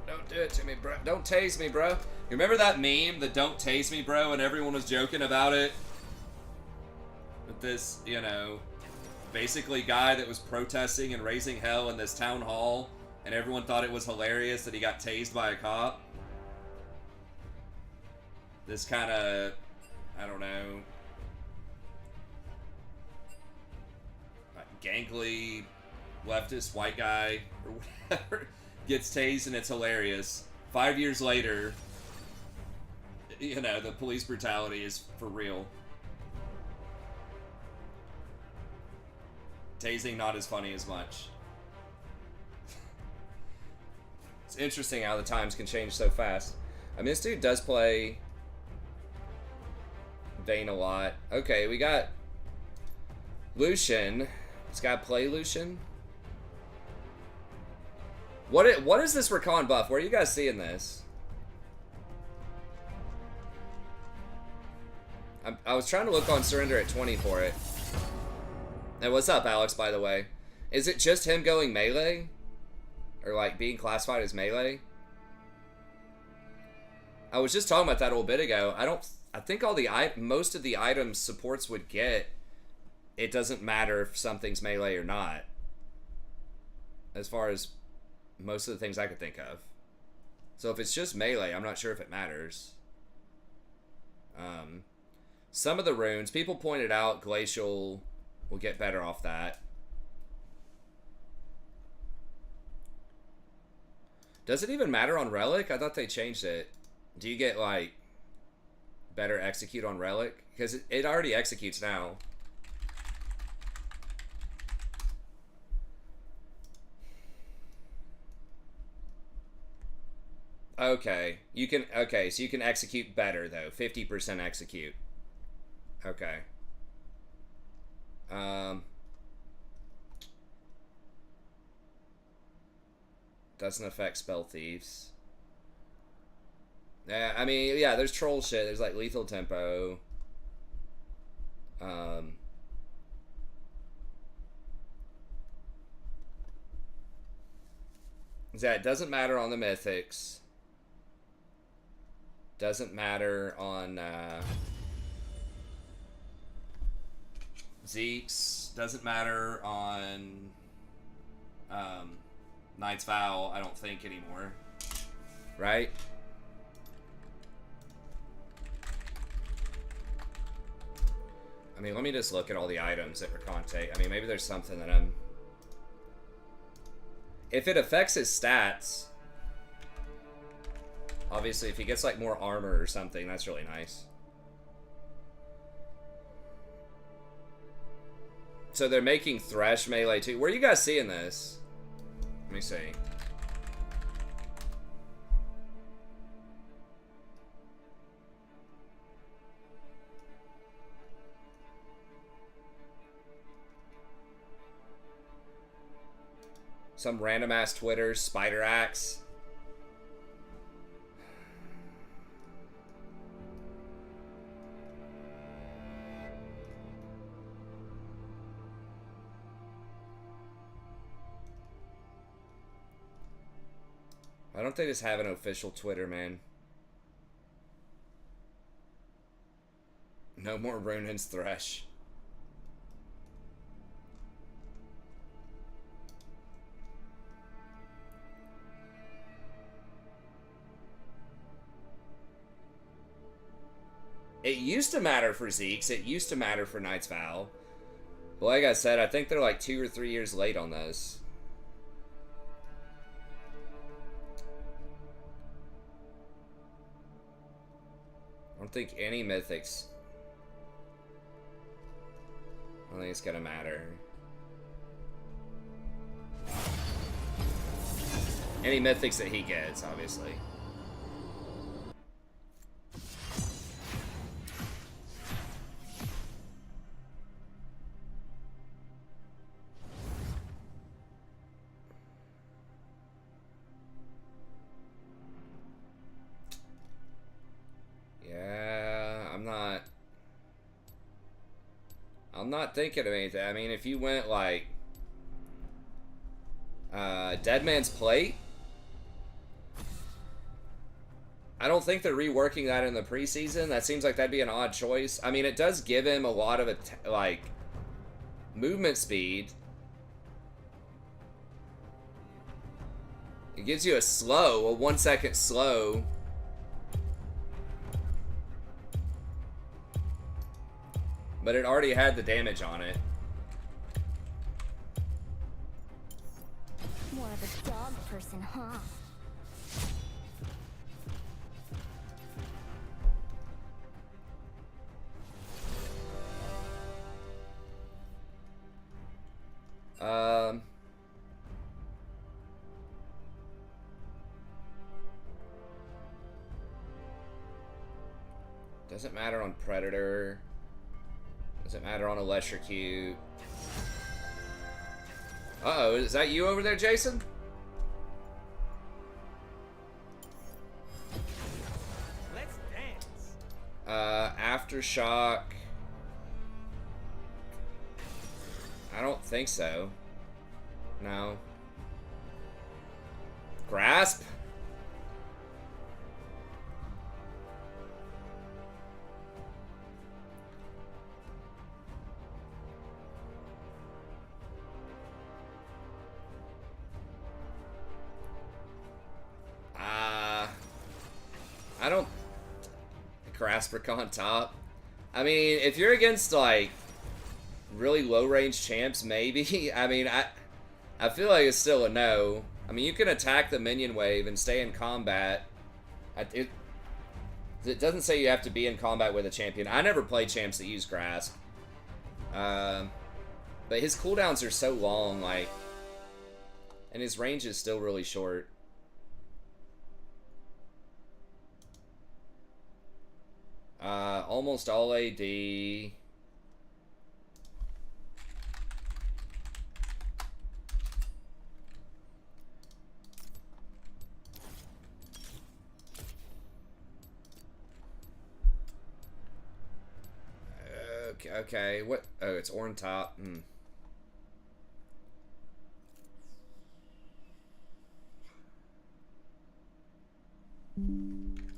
Don't do it to me, bro. Don't tase me, bro. You remember that meme, the don't tase me, bro, and everyone was joking about it? With this, you know, basically guy that was protesting and raising hell in this town hall, and everyone thought it was hilarious that he got tased by a cop? This kind of, I don't know, gangly leftist white guy or whatever gets tased, and it's hilarious. 5 years later, you know, the police brutality is for real. Tasing not as funny as much. It's interesting how the times can change so fast. I mean, this dude does play Vayne a lot. Okay, we got Lucian. This guy play Lucian? What is this Rakan buff? Where are you guys seeing this? I was trying to look on Surrender at 20 for it. And what's up, Alex, by the way? Is it just him going melee? Or, like, being classified as melee? I was just talking about that a little bit ago. I think most of the items supports would get, it doesn't matter if something's melee or not. As far as most of the things I could think of. So if it's just melee, I'm not sure if it matters. Some of the runes, people pointed out Glacial will get better off that. Does it even matter on Relic? I thought they changed it. Do you get, like, better execute on Relic? Because it already executes now. Okay. Okay, so you can execute better, though. 50% execute. Okay. Doesn't affect spell thieves. Yeah, I mean, yeah, there's troll shit. There's, like, lethal tempo. Yeah, it doesn't matter on the mythics. Doesn't matter on Zeke's. Doesn't matter on Knight's Vow, I don't think, anymore. Right? I mean, let me just look at all the items that Rakan take. I mean, maybe there's something that I'm... If it affects his stats... Obviously, if he gets, like, more armor or something, that's really nice. So they're making Thresh melee too. Where are you guys seeing this? Let me see. Some random ass Twitter spider axe. Why don't they just have an official Twitter, man? No more Runin's Thresh. It used to matter for Zeke's. It used to matter for Knight's Vow. But like I said, I think they're like 2 or 3 years late on those. I don't think any mythics. I don't think it's gonna matter. Any mythics that he gets, obviously. I'm not thinking of anything. I mean, if you went like Dead Man's Plate, I don't think they're reworking that in the preseason. That seems like that'd be an odd choice. I mean, it does give him a lot of like movement speed. It gives you a slow, a 1 second slow. But it already had the damage on it. More of a dog person, huh? Doesn't matter on Predator. Doesn't matter on Electrocute. Uh-oh, is that you over there, Jason? Let's dance. Aftershock. I don't think so. No. Grasp? I don't... Grasp Rakan top. I mean, if you're against, like, really low-range champs, maybe. I mean, I feel like it's still a no. I mean, you can attack the minion wave and stay in combat. It doesn't say you have to be in combat with a champion. I never played champs that use Grasp. But his cooldowns are so long, like... And his range is still really short. Almost all AD. Okay, what? Oh, it's Orn top.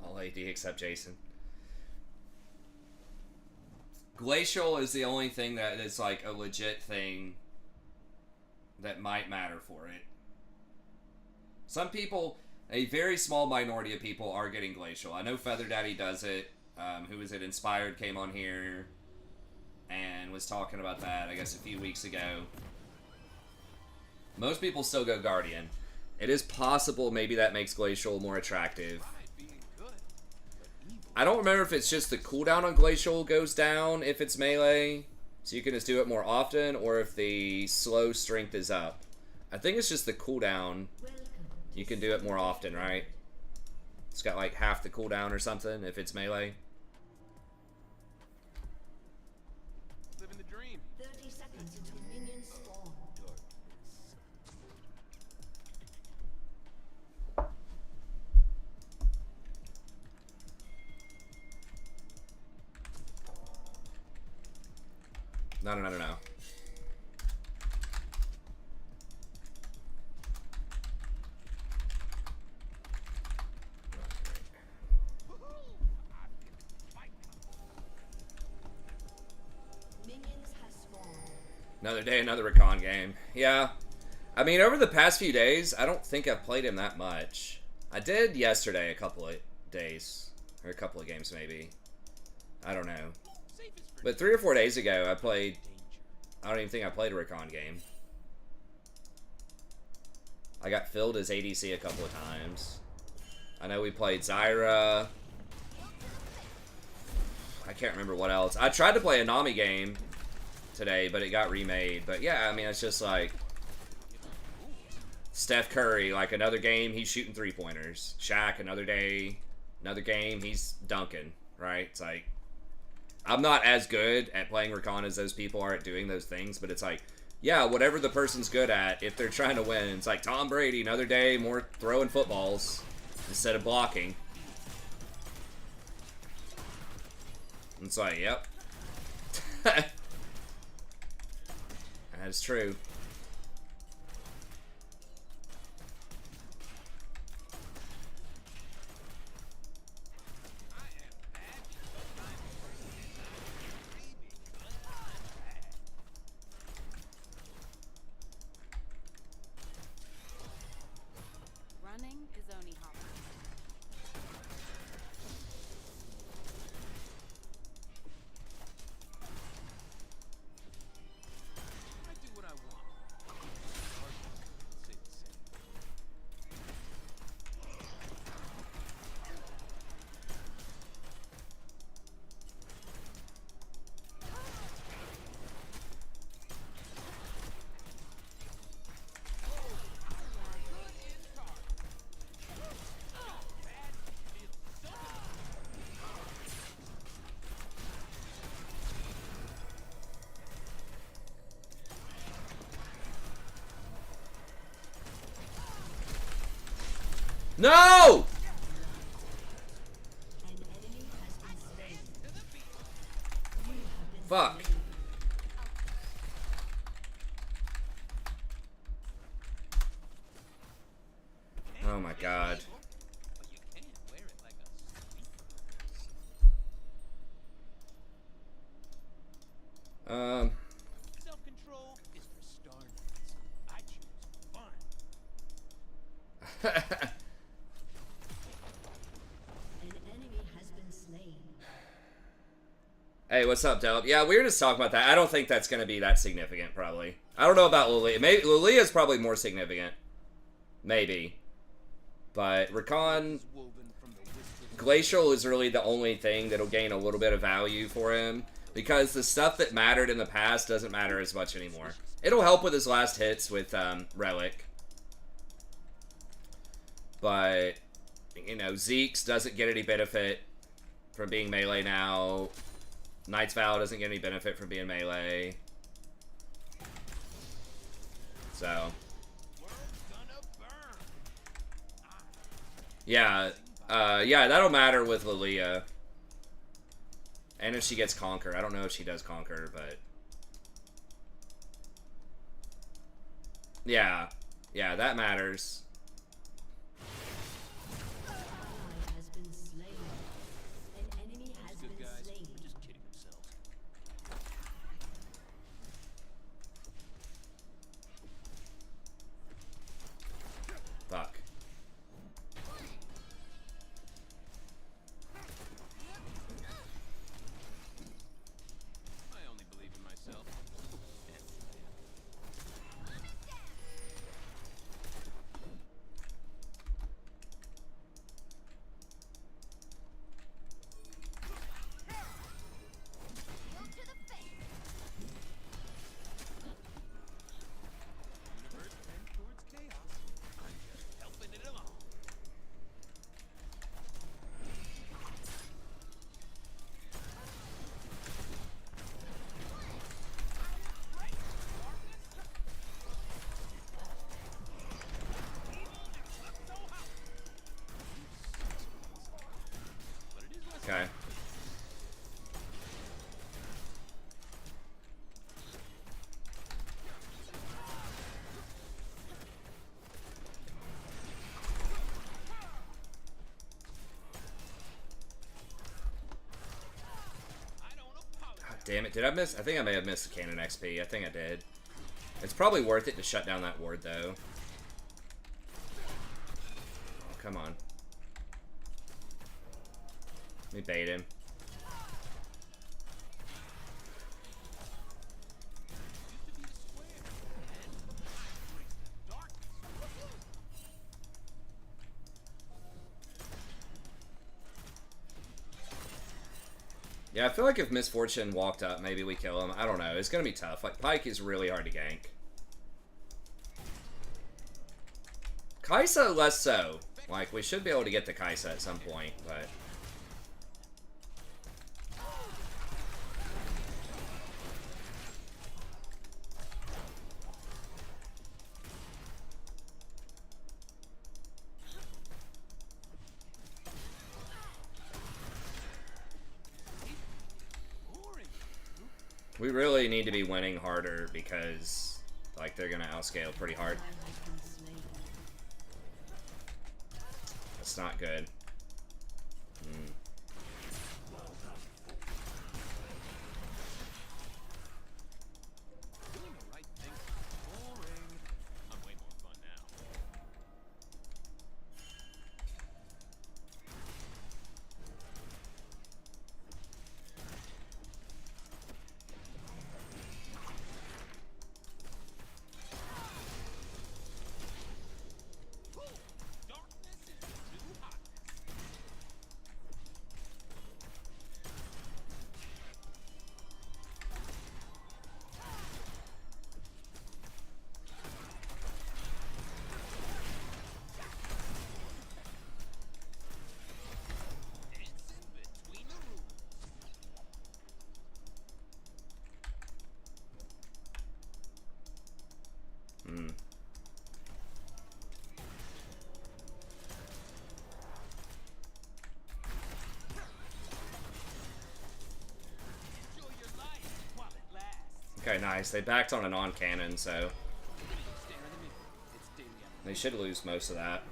All AD except Jason. Glacial is the only thing that is like a legit thing that might matter for it. Some people, a very small minority of people are getting Glacial. I know Feather Daddy does it. Who is it? Inspired came on here and was talking about that, I guess, a few weeks ago. Most people still go Guardian. It is possible maybe that makes Glacial more attractive. I don't remember if it's just the cooldown on Glacial goes down if it's melee, so you can just do it more often, or if the slow strength is up. I think it's just the cooldown. You can do it more often, right? It's got like half the cooldown or something if it's melee. Living the dream. 30 seconds until minions spawn. No, no, no, no, no. Minions have spawned. Another day, another Rakan game. Yeah. I mean, over the past few days, I don't think I've played him that much. I did yesterday a couple of days. Or a couple of games, maybe. I don't know. But 3 or 4 days ago, I played... I don't even think I played a Rakan game. I got filled as ADC a couple of times. I know we played Zyra. I can't remember what else. I tried to play a Nami game today, but it got remade. But yeah, I mean, it's just like... Steph Curry, like another game, he's shooting 3-pointers. Shaq, another day, another game, he's dunking, right? It's like... I'm not as good at playing Rakan as those people are at doing those things, but it's like, yeah, whatever the person's good at, if they're trying to win, it's like Tom Brady, another day, more throwing footballs instead of blocking. It's like, yep. That is true. Running is only hobby. I do what I want. Say the same. No! An enemy has been slain. Fuck. Oh my god. But you can wear it like a sleeper. Self-control is for star nerds. I choose fun. An enemy has been slain. Hey, what's up, Delp? Yeah, we were just talking about that. I don't think that's going to be that significant, probably. I don't know about Lilia. Maybe Lilia's probably more significant. Maybe. But Rakan, Woven from the whispers. Glacial is really the only thing that'll gain a little bit of value for him. Because the stuff that mattered in the past doesn't matter as much anymore. It'll help with his last hits with Relic. But, you know, Zeke's doesn't get any benefit from being melee now. Knight's Vow doesn't get any benefit from being melee. So. World's gonna burn. Yeah, yeah, that'll matter with Lilia. And if she gets Conquer. I don't know if she does Conquer, but... Yeah. Yeah, that matters. Ally has been slain. An enemy has Good been guys, slain. they're just kidding themselves. Fuck. I only believe in myself. And universe tends towards chaos. I'm just helping it along. Okay. Damn it. Did I miss? I think I may have missed the cannon XP. I think I did. It's probably worth it to shut down that ward, though. Oh, come on. Let me bait him. Yeah, I feel like if Misfortune walked up, maybe we kill him. I don't know. It's going to be tough. Like, Pyke is really hard to gank. Kai'Sa, less so. Like, we should be able to get to Kai'Sa at some point, but... We really need to be winning harder because, like, they're gonna outscale pretty hard. That's not good. Doing the right thing is boring. I'm way more fun now. Darkness is too hot. Dancing between the rules. Enjoy your life while it lasts. Okay, nice. They backed on a non-cannon, so Stare in the mirror. It's daily application. they should lose most of that.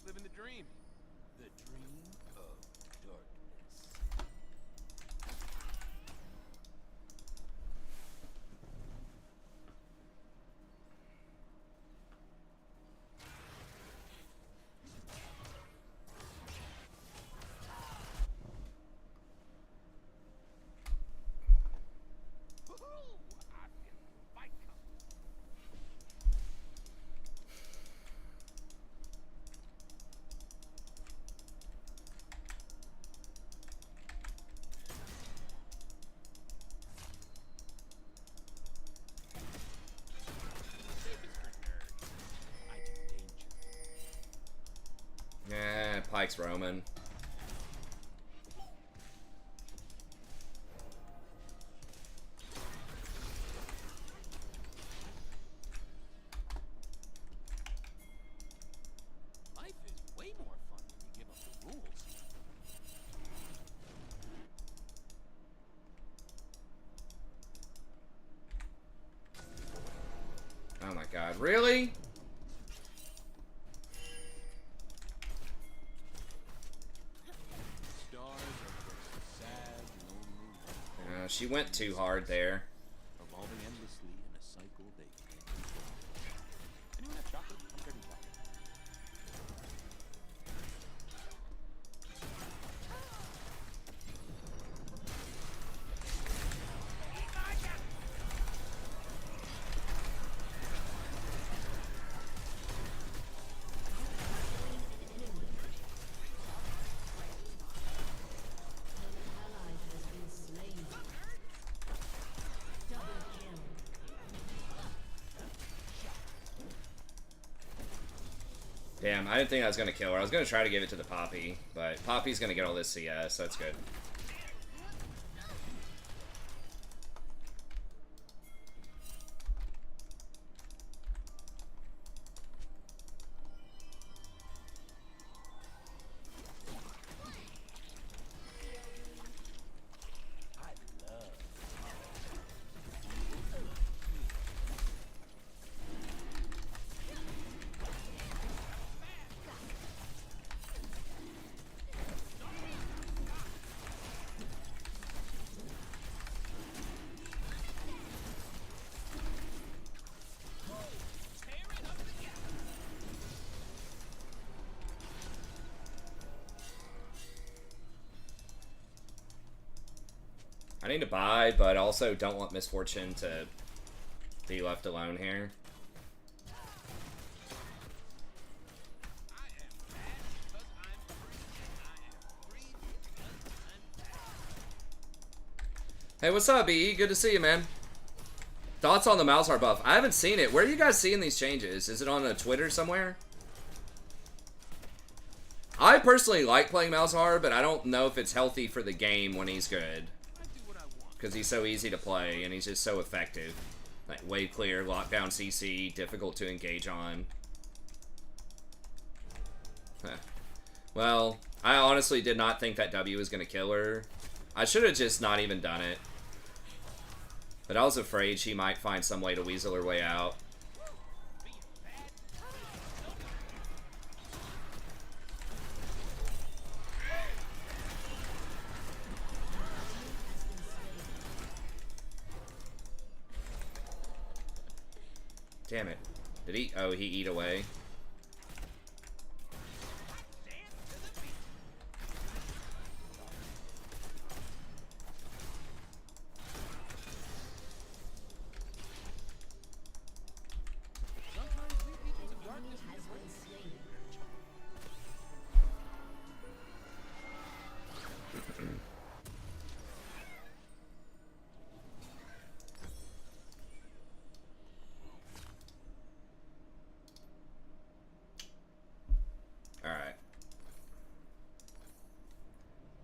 Living the dream. The dream of darkness. Woohoo! I feel the fight coming. Safe is for nerds. I do danger. Yeah, Pyke's roaming. Life is way more fun when you give up the rules. Oh my god, really? Stars are just sad, lonely, She went too hard there. revolving endlessly in a cycle they can't control. Anyone have chocolate? I'm getting chocolate. Ally has been slain. Double kill. Damn, I didn't think I was gonna kill her. I was gonna try to give it to the Poppy, but Poppy's gonna get all this CS, so that's good. I need to buy, but also don't want Misfortune to be left alone here. Hey, what's up, BE? Good to see you, man. Thoughts on the Malzahar buff? I haven't seen it. Where are you guys seeing these changes? Is it on a Twitter somewhere? I personally like playing Malzahar, but I don't know if it's healthy for the game when he's good. Because he's so easy to play, and he's just so effective. Like, wave clear, lockdown CC, difficult to engage on. Huh. Well, I honestly did not think that W was going to kill her. I should have just not even done it. But I was afraid she might find some way to weasel her way out. Damn it. Did he? Oh, he eat away.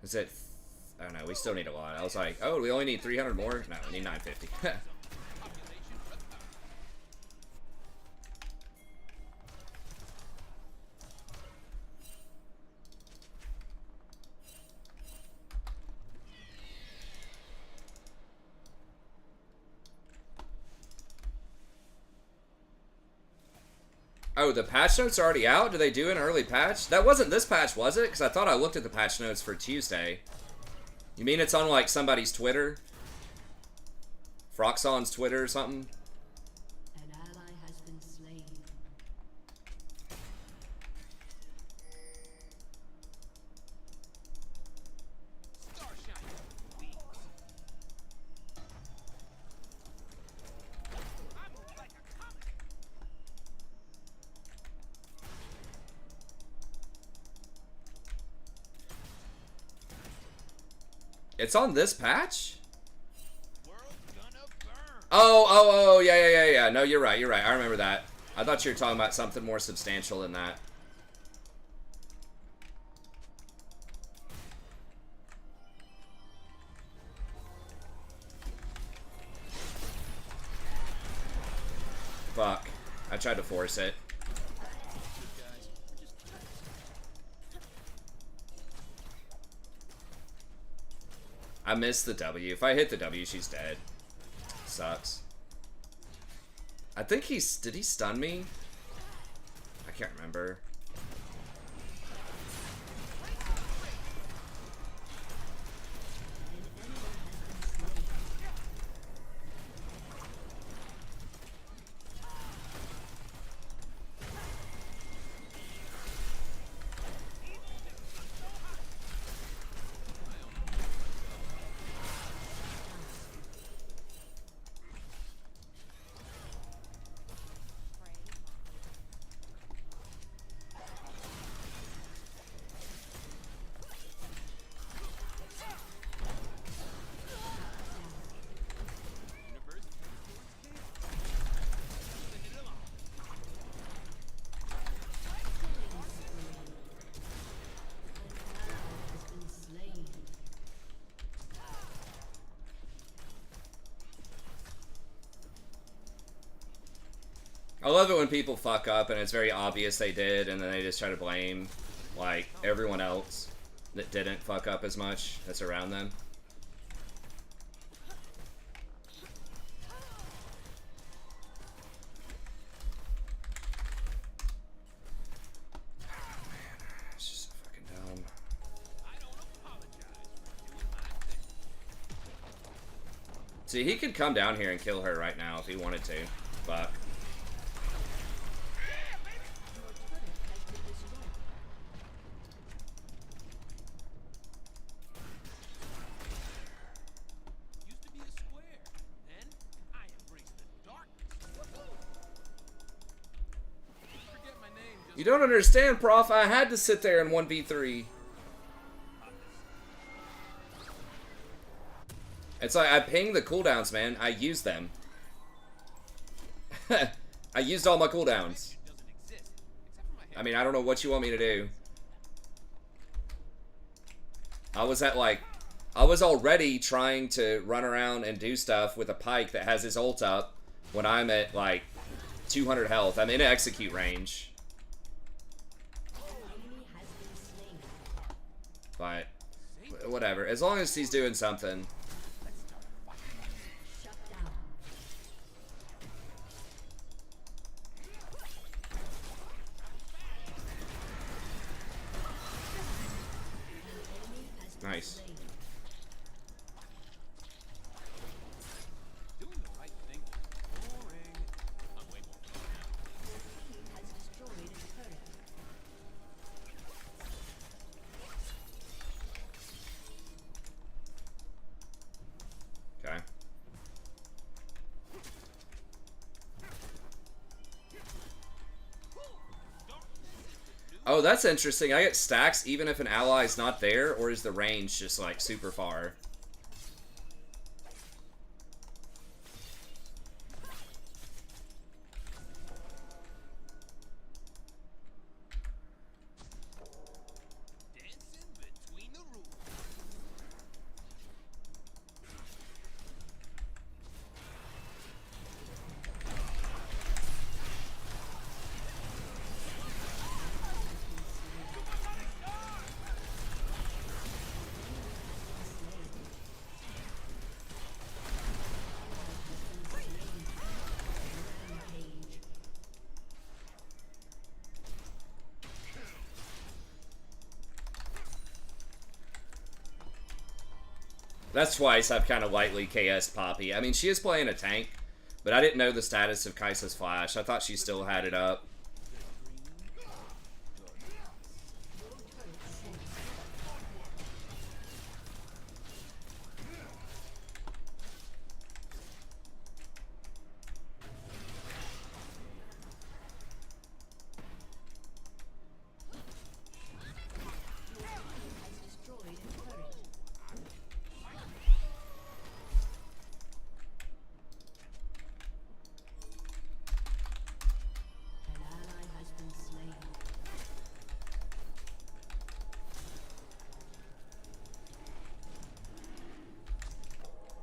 Is it? Oh no, we still need a lot. I was like, oh, we only need 300 more? No, we need 950. Oh, the patch notes are already out? Do they do an early patch? That wasn't this patch, was it? Because I thought I looked at the patch notes for Tuesday. You mean it's on, like, somebody's Twitter? Froxon's Twitter or something? An ally has been slain. It's on this patch? Oh, yeah. No, you're right. I remember that. I thought you were talking about something more substantial than that. Fuck. I tried to force it. I missed the W. If I hit the W, she's dead. Sucks. I think he's... Did he stun me? I can't remember. I love it when people fuck up and it's very obvious they did, and then they just try to blame, like, everyone else that didn't fuck up as much that's around them. Oh, man. It's just so fucking dumb. See, he could come down here and kill her right now if he wanted to. Fuck. You don't understand, Prof. I had to sit there in 1v3. It's like I ping the cooldowns, man. I use them. I used all my cooldowns. I mean, I don't know what you want me to do. I was already trying to run around and do stuff with a Pyke that has his ult up when I'm at, like, 200 health. I'm in execute range. But, whatever. As long as he's doing something. Nice. Doing the right thing. Boring. I'm way more fun now. Has destroyed a turret. Okay. Oh, that's interesting. I get stacks even if an ally is not there, or is the range just, like, super far? Dancing between the rules. That's twice I've kind of lightly KS'd Poppy. I mean, she is playing a tank, but I didn't know the status of Kai'Sa's flash. I thought she still had it up.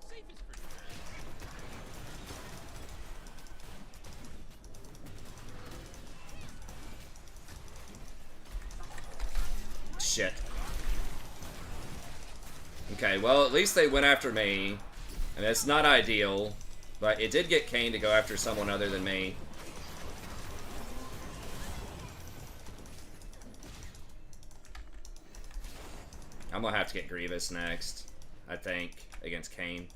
Safest for now. Shit. Okay, well, at least they went after me. And it's not ideal, but it did get Kayn to go after someone other than me. I'm gonna have to get Grievous next, I think, against Kayn.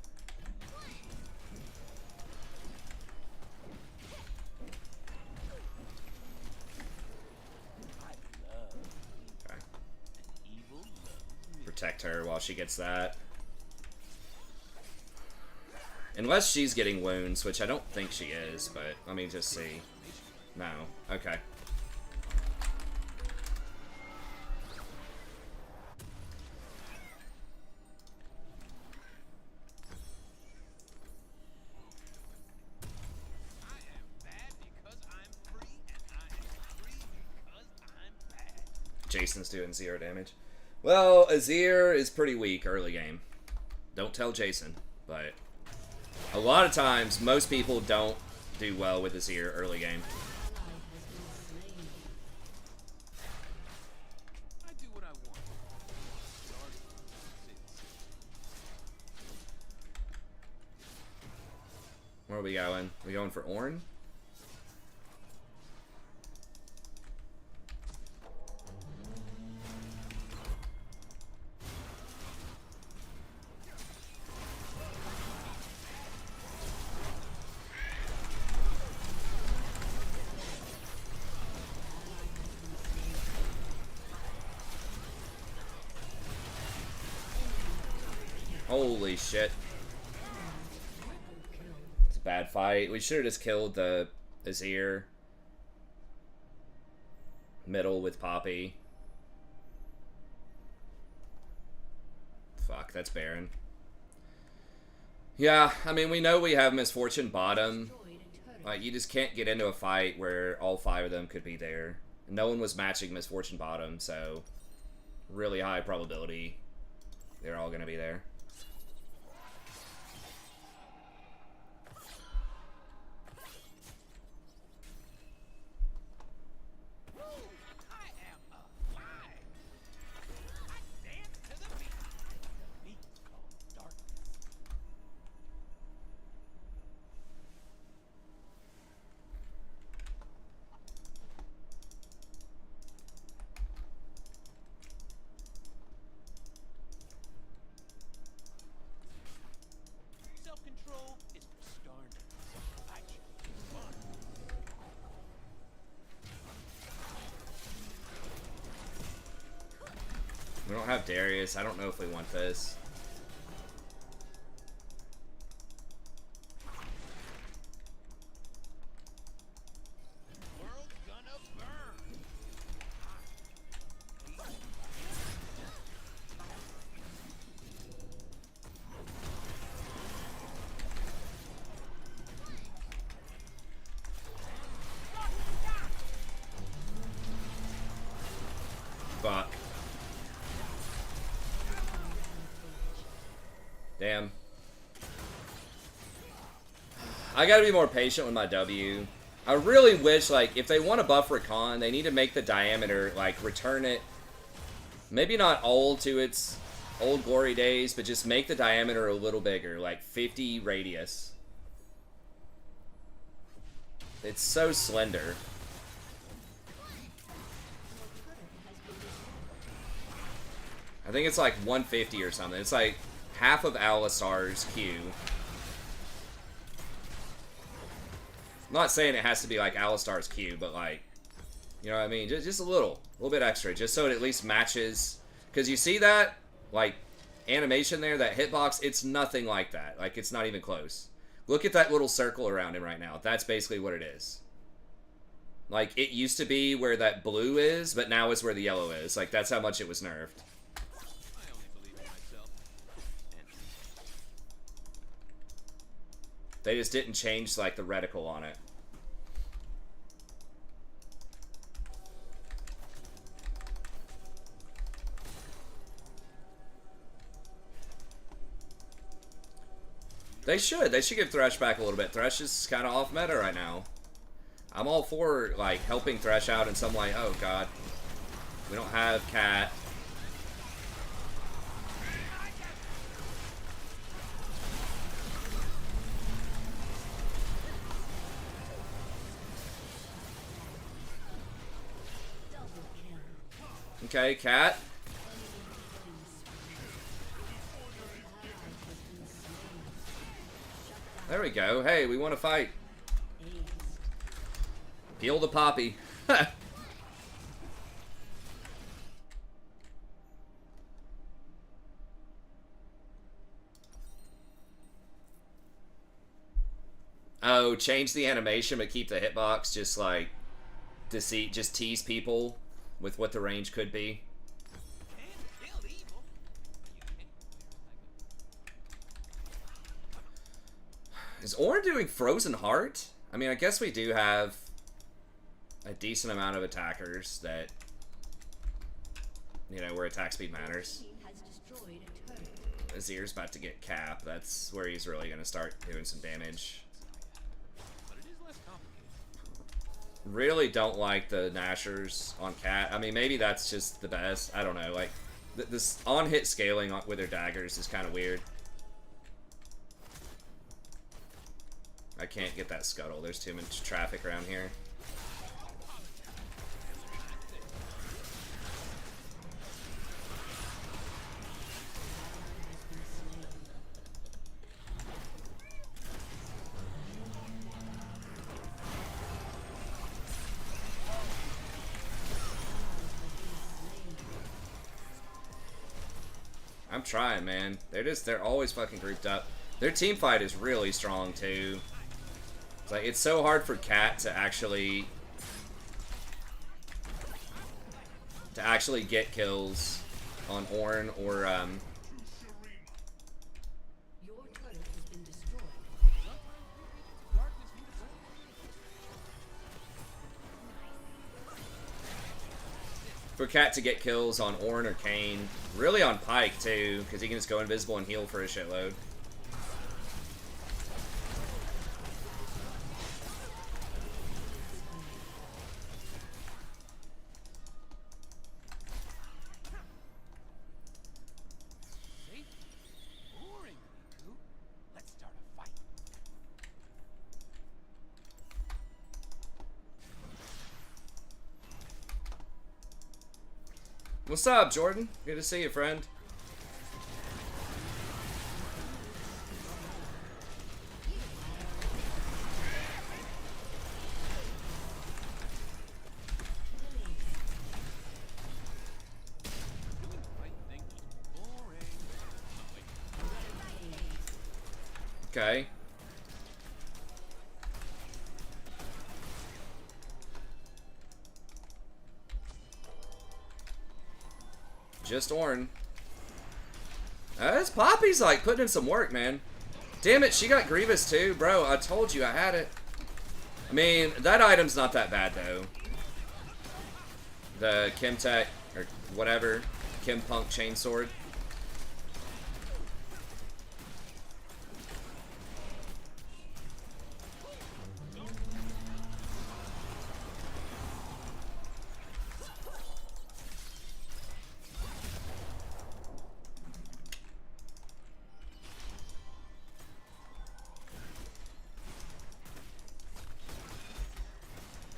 Okay. Protect her while she gets that. Unless she's getting wounds, which I don't think she is, but let me just see. No. Okay. I am bad because I'm free, and I am free because I'm bad. Jason's doing 0 damage. Well, Azir is pretty weak early game. Don't tell Jason, but a lot of times, most people don't do well with Azir early game. I do what I want. Sorry. Say the same. Where are we going? We going for Ornn? Holy shit. It's a bad fight. We should have just killed the Azir. Middle with Poppy. Fuck, that's Baron. Yeah, I mean, we know we have Misfortune bottom. Like, you just can't get into a fight where all 5 of them could be there. No one was matching Misfortune bottom, so really high probability they're all going to be there. I am alive. I dance to the beat. The beat called darkness. Self-control is for starters. I choose fun. We don't have Darius. I don't know if we want this. World's gonna burn. Fuck. Damn. I gotta be more patient with my W. I really wish, like, if they want to buff Rakan, they need to make the diameter, like, return it. Maybe not old to its old glory days, but just make the diameter a little bigger, like 50 radius. It's so slender. I think it's like 150 or something. It's like half of Alistar's Q. I'm not saying it has to be like Alistar's Q, but like, you know what I mean? Just a little bit extra, just so it at least matches. Because you see that, like, animation there, that hitbox, it's nothing like that. Like, it's not even close. Look at that little circle around him right now. That's basically what it is. Like, it used to be where that blue is, but now it's where the yellow is. Like, that's how much it was nerfed. I only believe in myself. And They just didn't change, like, the reticle on it. They should. They should give Thresh back a little bit. Thresh is kind of off meta right now. I'm all for, like, helping Thresh out in some way. Oh, God. We don't have Cat. Okay, Cat. There we go. Hey, we want to fight. Peel the poppy. Oh, change the animation but keep the hitbox, just like deceive, just tease people with what the range could be. can kill evil. Is Ornn doing Frozen Heart? I mean, I guess we do have a decent amount of attackers that, you know, where attack speed matters. Azir's about to get Cap. That's where he's really going to start doing some damage. But it is less complicated. Really don't like the Nashers on Cat. I mean, maybe that's just the best. I don't know. Like, this on-hit scaling with their daggers is kind of weird. I can't get that scuttle. There's too much traffic around here. I'm trying, man. They're always fucking grouped up. Their team fight is really strong too. It's like, it's so hard for Cat to actually to actually get kills on Ornn or Your turret has been destroyed. for Cat to get kills on Ornn or Kayn. Really on Pyke too, because he can just go invisible and heal for a shitload. Boring, Riku. Let's start a fight. What's up, Jordan? Good to see you, friend. Doing the right thing was boring. Okay. Just Ornn. This Poppy's like putting in some work, man. Damn it, she got Grievous too. Bro, I told you I had it. I mean, that item's not that bad though. The Chemtech, or whatever, Chempunk Chainsword.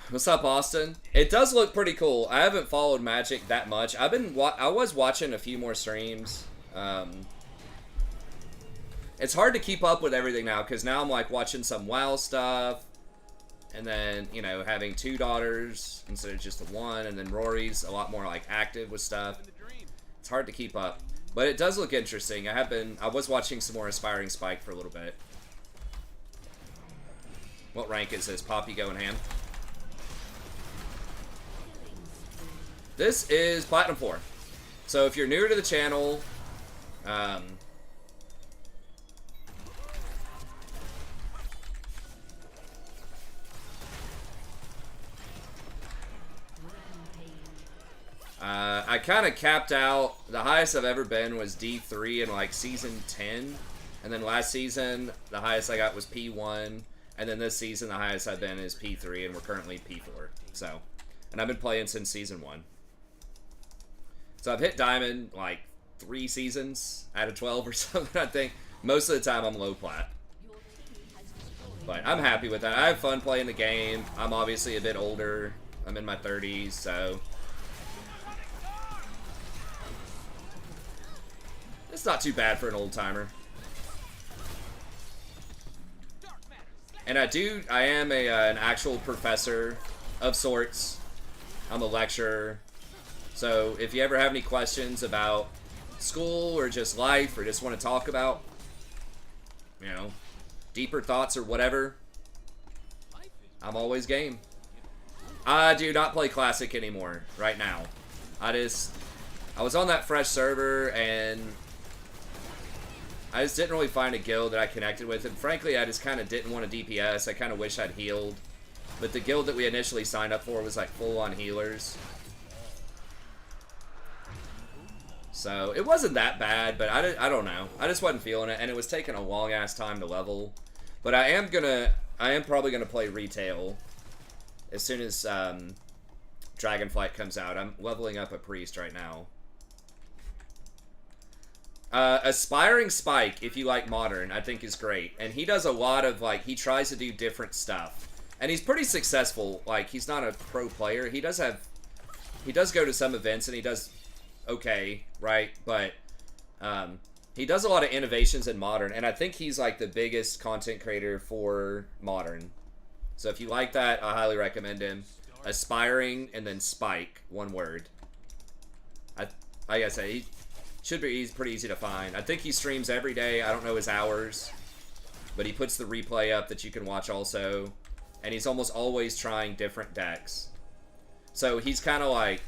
What's up, Austin? It does look pretty cool. I haven't followed Magic that much. I was watching a few more streams. It's hard to keep up with everything now because now I'm like watching some WoW stuff, and then you know having 2 daughters instead of just the 1, and then Rory's a lot more like active with stuff. It's hard to keep up, but it does look interesting. I was watching some more Aspiring Spike for a little bit. What rank is this? Poppy going ham? This is Platinum 4. So if you're new to the channel, I kind of capped out. The highest I've ever been was D3 in like season 10. And then last season, the highest I got was P1. And then this season, the highest I've been is P3, and we're currently P4. So, and I've been playing since season 1. So I've hit Diamond like 3 seasons out of 12 or something, I think. Most of the time I'm low plat. But I'm happy with that. I have fun playing the game. I'm obviously a bit older. I'm in my 30s, so... it's not too bad for an old timer. And I am an actual professor of sorts. I'm a lecturer. So if you ever have any questions about school or just life or just want to talk about, you know, deeper thoughts or whatever, I'm always game. I do not play Classic anymore right now. I was on that fresh server and I just didn't really find a guild that I connected with, and frankly I just kind of didn't want to DPS. I kind of wish I'd healed. But the guild that we initially signed up for was like full on healers. So, it wasn't that bad, but I don't know. I just wasn't feeling it, and it was taking a long-ass time to level. But I am probably gonna play retail as soon as Dragonflight comes out. I'm leveling up a priest right now. Aspiring Spike, if you like Modern, I think is great. And he does a lot of, like, he tries to do different stuff. And he's pretty successful. Like, he's not a pro player. He does go to some events, and he does okay, right? But he does a lot of innovations in Modern, and I think he's like the biggest content creator for Modern. So if you like that, I highly recommend him. Aspiring and then Spike, one word. Like I say, he's pretty easy to find. I think he streams every day. I don't know his hours, but he puts the replay up that you can watch also, and he's almost always trying different decks. So he's kind of like,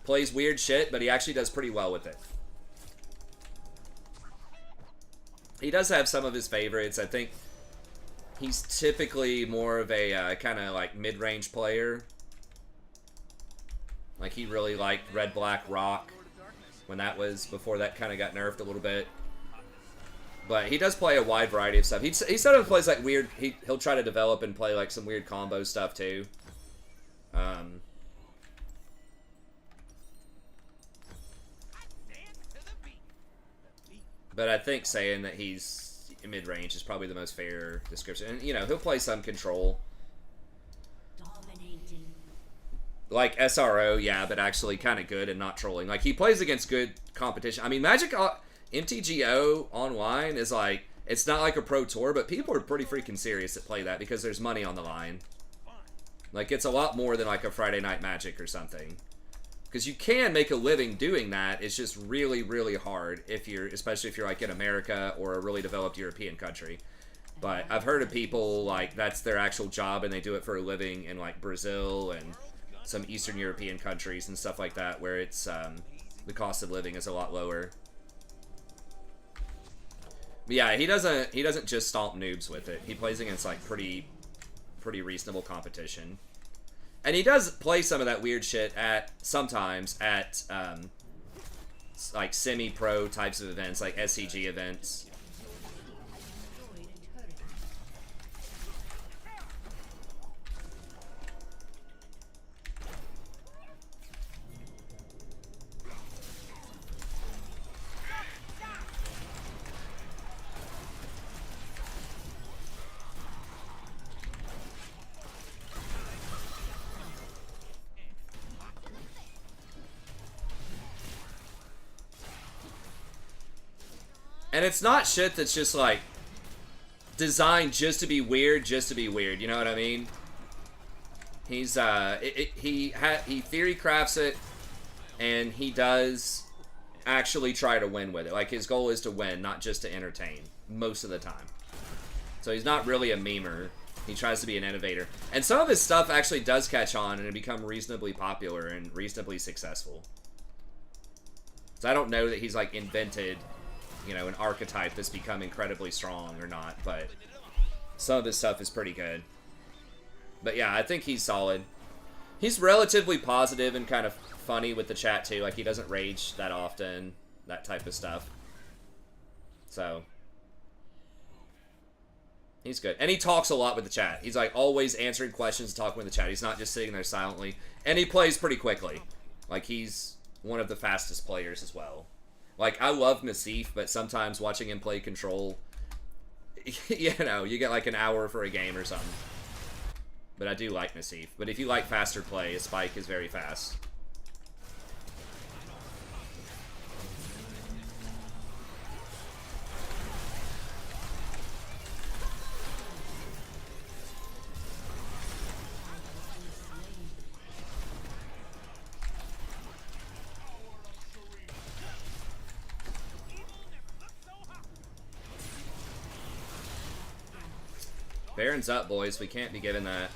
plays weird shit, but he actually does pretty well with it. He does have some of his favorites. I think he's typically more of a kind of like mid-range player. Like he really liked Red Black Rock when that was, before that kind of got nerfed a little bit. But he does play a wide variety of stuff. He sort of plays like weird, he'll try to develop and play like some weird combo stuff too. But I think saying that he's mid-range is probably the most fair description. And, you know, he'll play some control. Dominating. Like SRO, yeah, but actually kind of good and not trolling. Like, he plays against good competition. I mean, Magic MTGO online is like, it's not like a pro tour, but people are pretty freaking serious that play that because there's money on the line. Like, it's a lot more than like a Friday Night Magic or something. Because you can make a living doing that. It's just really, really hard if you're, especially if you're like in America or a really developed European country. But I've heard of people like that's their actual job and they do it for a living in like Brazil and some Eastern European countries and stuff like that, where it's the cost of living is a lot lower. But yeah, he doesn't just stomp noobs with it. He plays against like pretty reasonable competition. And he does play some of that weird shit sometimes at like semi-pro types of events, like SCG events. And it's not shit that's just like designed just to be weird, you know what I mean? He's he theory crafts it, and he does actually try to win with it. Like his goal is to win, not just to entertain most of the time. So he's not really a memer. He tries to be an innovator. And some of his stuff actually does catch on and become reasonably popular and reasonably successful. So I don't know that he's like invented, you know, an archetype that's become incredibly strong or not, but some of his stuff is pretty good. But yeah, I think he's solid. He's relatively positive and kind of funny with the chat too. Like he doesn't rage that often, that type of stuff. So he's good. And he talks a lot with the chat. He's like always answering questions and talking with the chat. He's not just sitting there silently. And he plays pretty quickly. Like he's one of the fastest players as well. Like, I love Nassif, but sometimes watching him play Control, you know, you get like an hour for a game or something. But I do like Nassif. But if you like faster play, his spike is very fast. Baron's up, boys. We can't be giving that.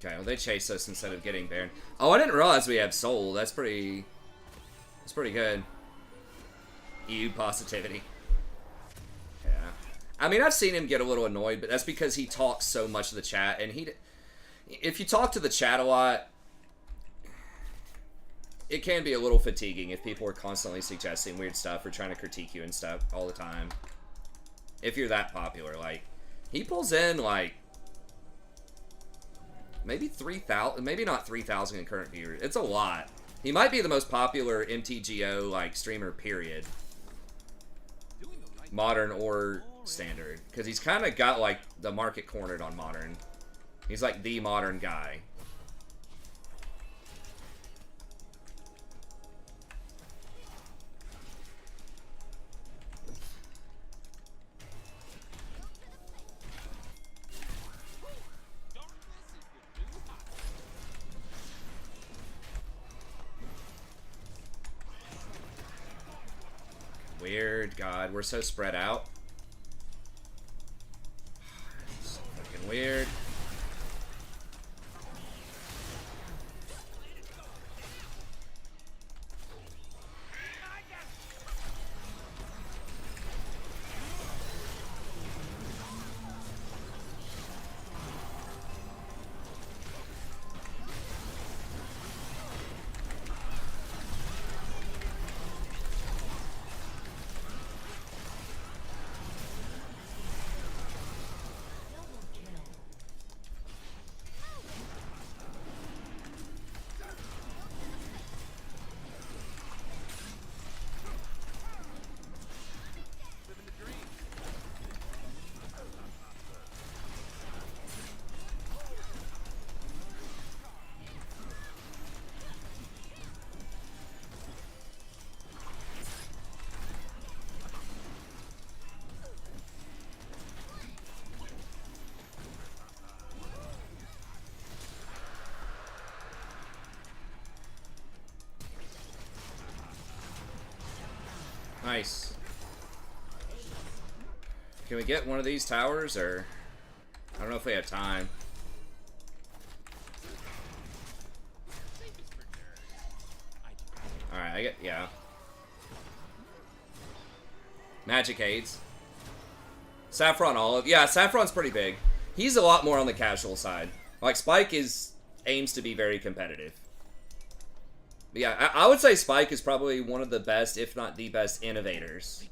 Okay, well they chase us instead of getting Baron. Oh, I didn't realize we have Soul. That's pretty good. EU positivity. Yeah. I mean, I've seen him get a little annoyed, but that's because he talks so much to the chat, and if you talk to the chat a lot, it can be a little fatiguing if people are constantly suggesting weird stuff or trying to critique you and stuff all the time. If you're that popular, like, he pulls in, like, maybe 3,000, maybe not 3,000 in current viewers. It's a lot. He might be the most popular MTGO, like, streamer, period. Modern or standard. Because he's kind of got, like, the market cornered on modern. He's, like, the modern guy. weird. God, we're so spread out. So fucking weird. Living the dream. Nice. Can we get one of these towers, or I don't know if we have time. Safest for nerds. I do. All right, I get yeah. Magic aids. Saffron Olive. Yeah, Saffron's pretty big. He's a lot more on the casual side. Like Spike aims to be very competitive. But yeah, I would say Spike is probably one of the best, if not the best, innovators.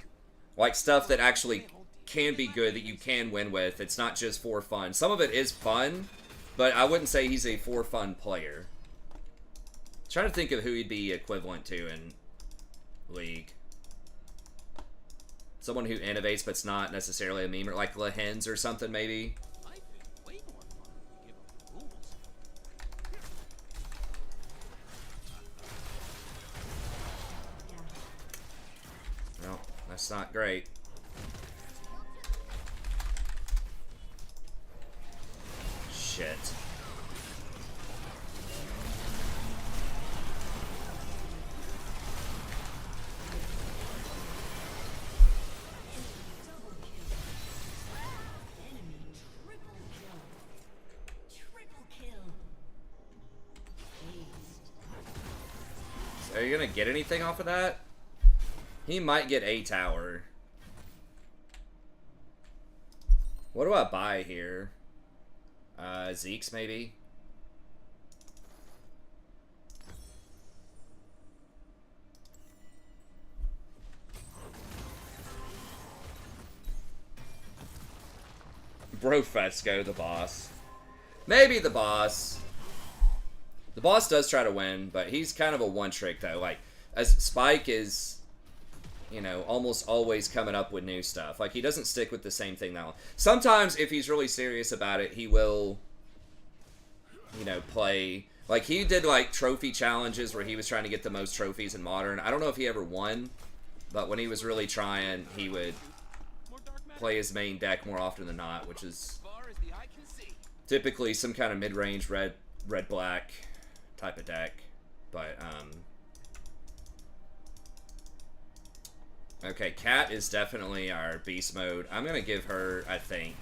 Like stuff that actually can be good, that you can win with. It's not just for fun. Some of it is fun, but I wouldn't say he's a for fun player. Trying to think of who he'd be equivalent to in League. Someone who innovates but's not necessarily a memer, like Lehens or something maybe. Life is way more fun when you give them the rules. Well, that's not great. Shit. Enemy triple kill. Triple kill. Aced. Are you gonna get anything off of that? He might get a tower. What do I buy here? Zeke's maybe? Brofesco, the boss. Maybe the boss. The boss does try to win, but he's kind of a one-trick, though. Like, as Spike is, you know, almost always coming up with new stuff. Like, he doesn't stick with the same thing that long. Sometimes, if he's really serious about it, he will, you know, play... Like, he did, like, trophy challenges where he was trying to get the most trophies in Modern. I don't know if he ever won, but when he was really trying, he would More dark matter. play his main deck more often than not, which is As far as the eye can see. typically some kind of mid-range red-black type of deck. But, okay, Cat is definitely our beast mode. I'm going to give her, I think...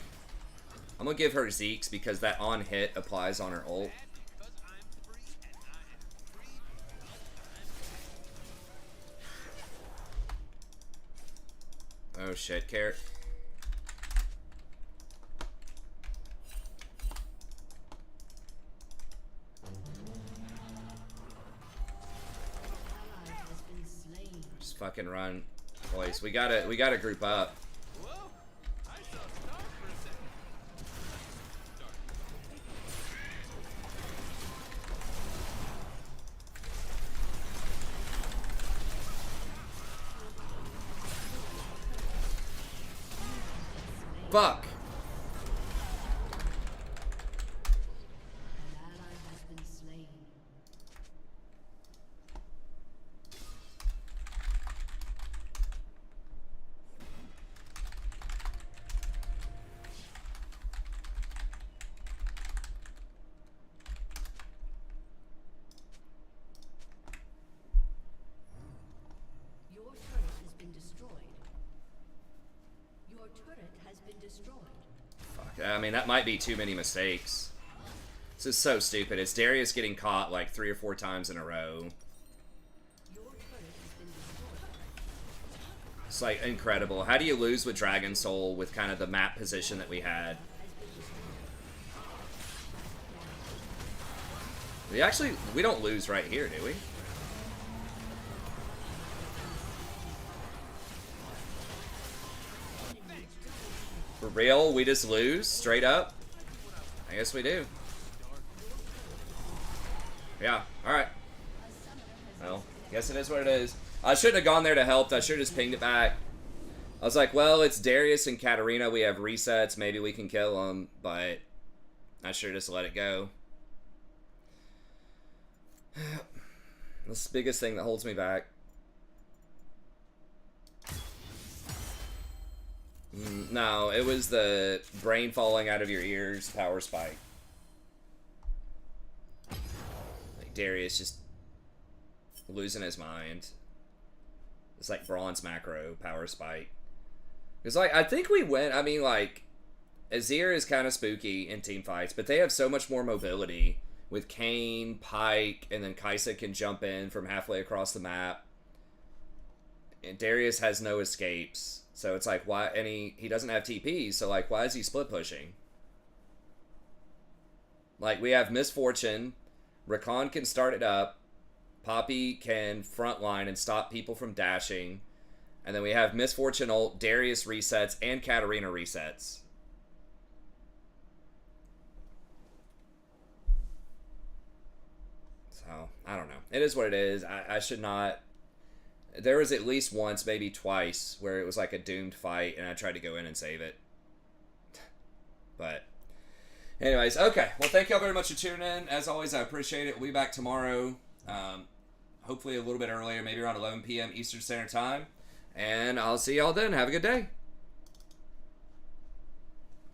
I'm going to give her Zeke's because that on-hit applies on her ult. And because I'm free and I am free because I'm Oh shit, Carrot. Ally has been slain. Just fucking run, boys. We gotta group up. Whoa! I saw stars for a second. Fuck. An ally has been slain. Your turret has been destroyed. turret has been destroyed. Fuck. I mean, that might be too many mistakes. This is so stupid. It's Darius getting caught like 3 or 4 times in a row. Your turret has been destroyed. It's like incredible. How do you lose with Dragon Soul with kind of the map position that we had? We don't lose right here, do we? For real? We just lose? Straight up? I guess we do. Yeah, alright. Well, guess it is what it is. I shouldn't have gone there to help. I should have just pinged it back. I was like, well, it's Darius and Katarina. We have resets. Maybe we can kill them. But I should have just let it go. That's the biggest thing that holds me back. No, it was the brain falling out of your ears power spike. Like Darius just losing his mind. It's like bronze macro power spike. Because like I think we went. I mean like Azir is kind of spooky in team fights, but they have so much more mobility with Kayn, Pike, and then Kaisa can jump in from halfway across the map. And Darius has no escapes. So it's like, why? And he doesn't have TP, so like, why is he split pushing? Like, we have Misfortune. Rakan can start it up. Poppy can frontline and stop people from dashing. And then we have Misfortune ult, Darius resets, and Katarina resets. So, I don't know. It is what it is. I should not... There was at least once, maybe twice, where it was like a doomed fight, and I tried to go in and save it. But, anyways, okay. Well, thank y'all very much for tuning in. As always, I appreciate it. We'll be back tomorrow, hopefully a little bit earlier, maybe around 11 p.m. Eastern Standard Time. And I'll see y'all then. Have a good day.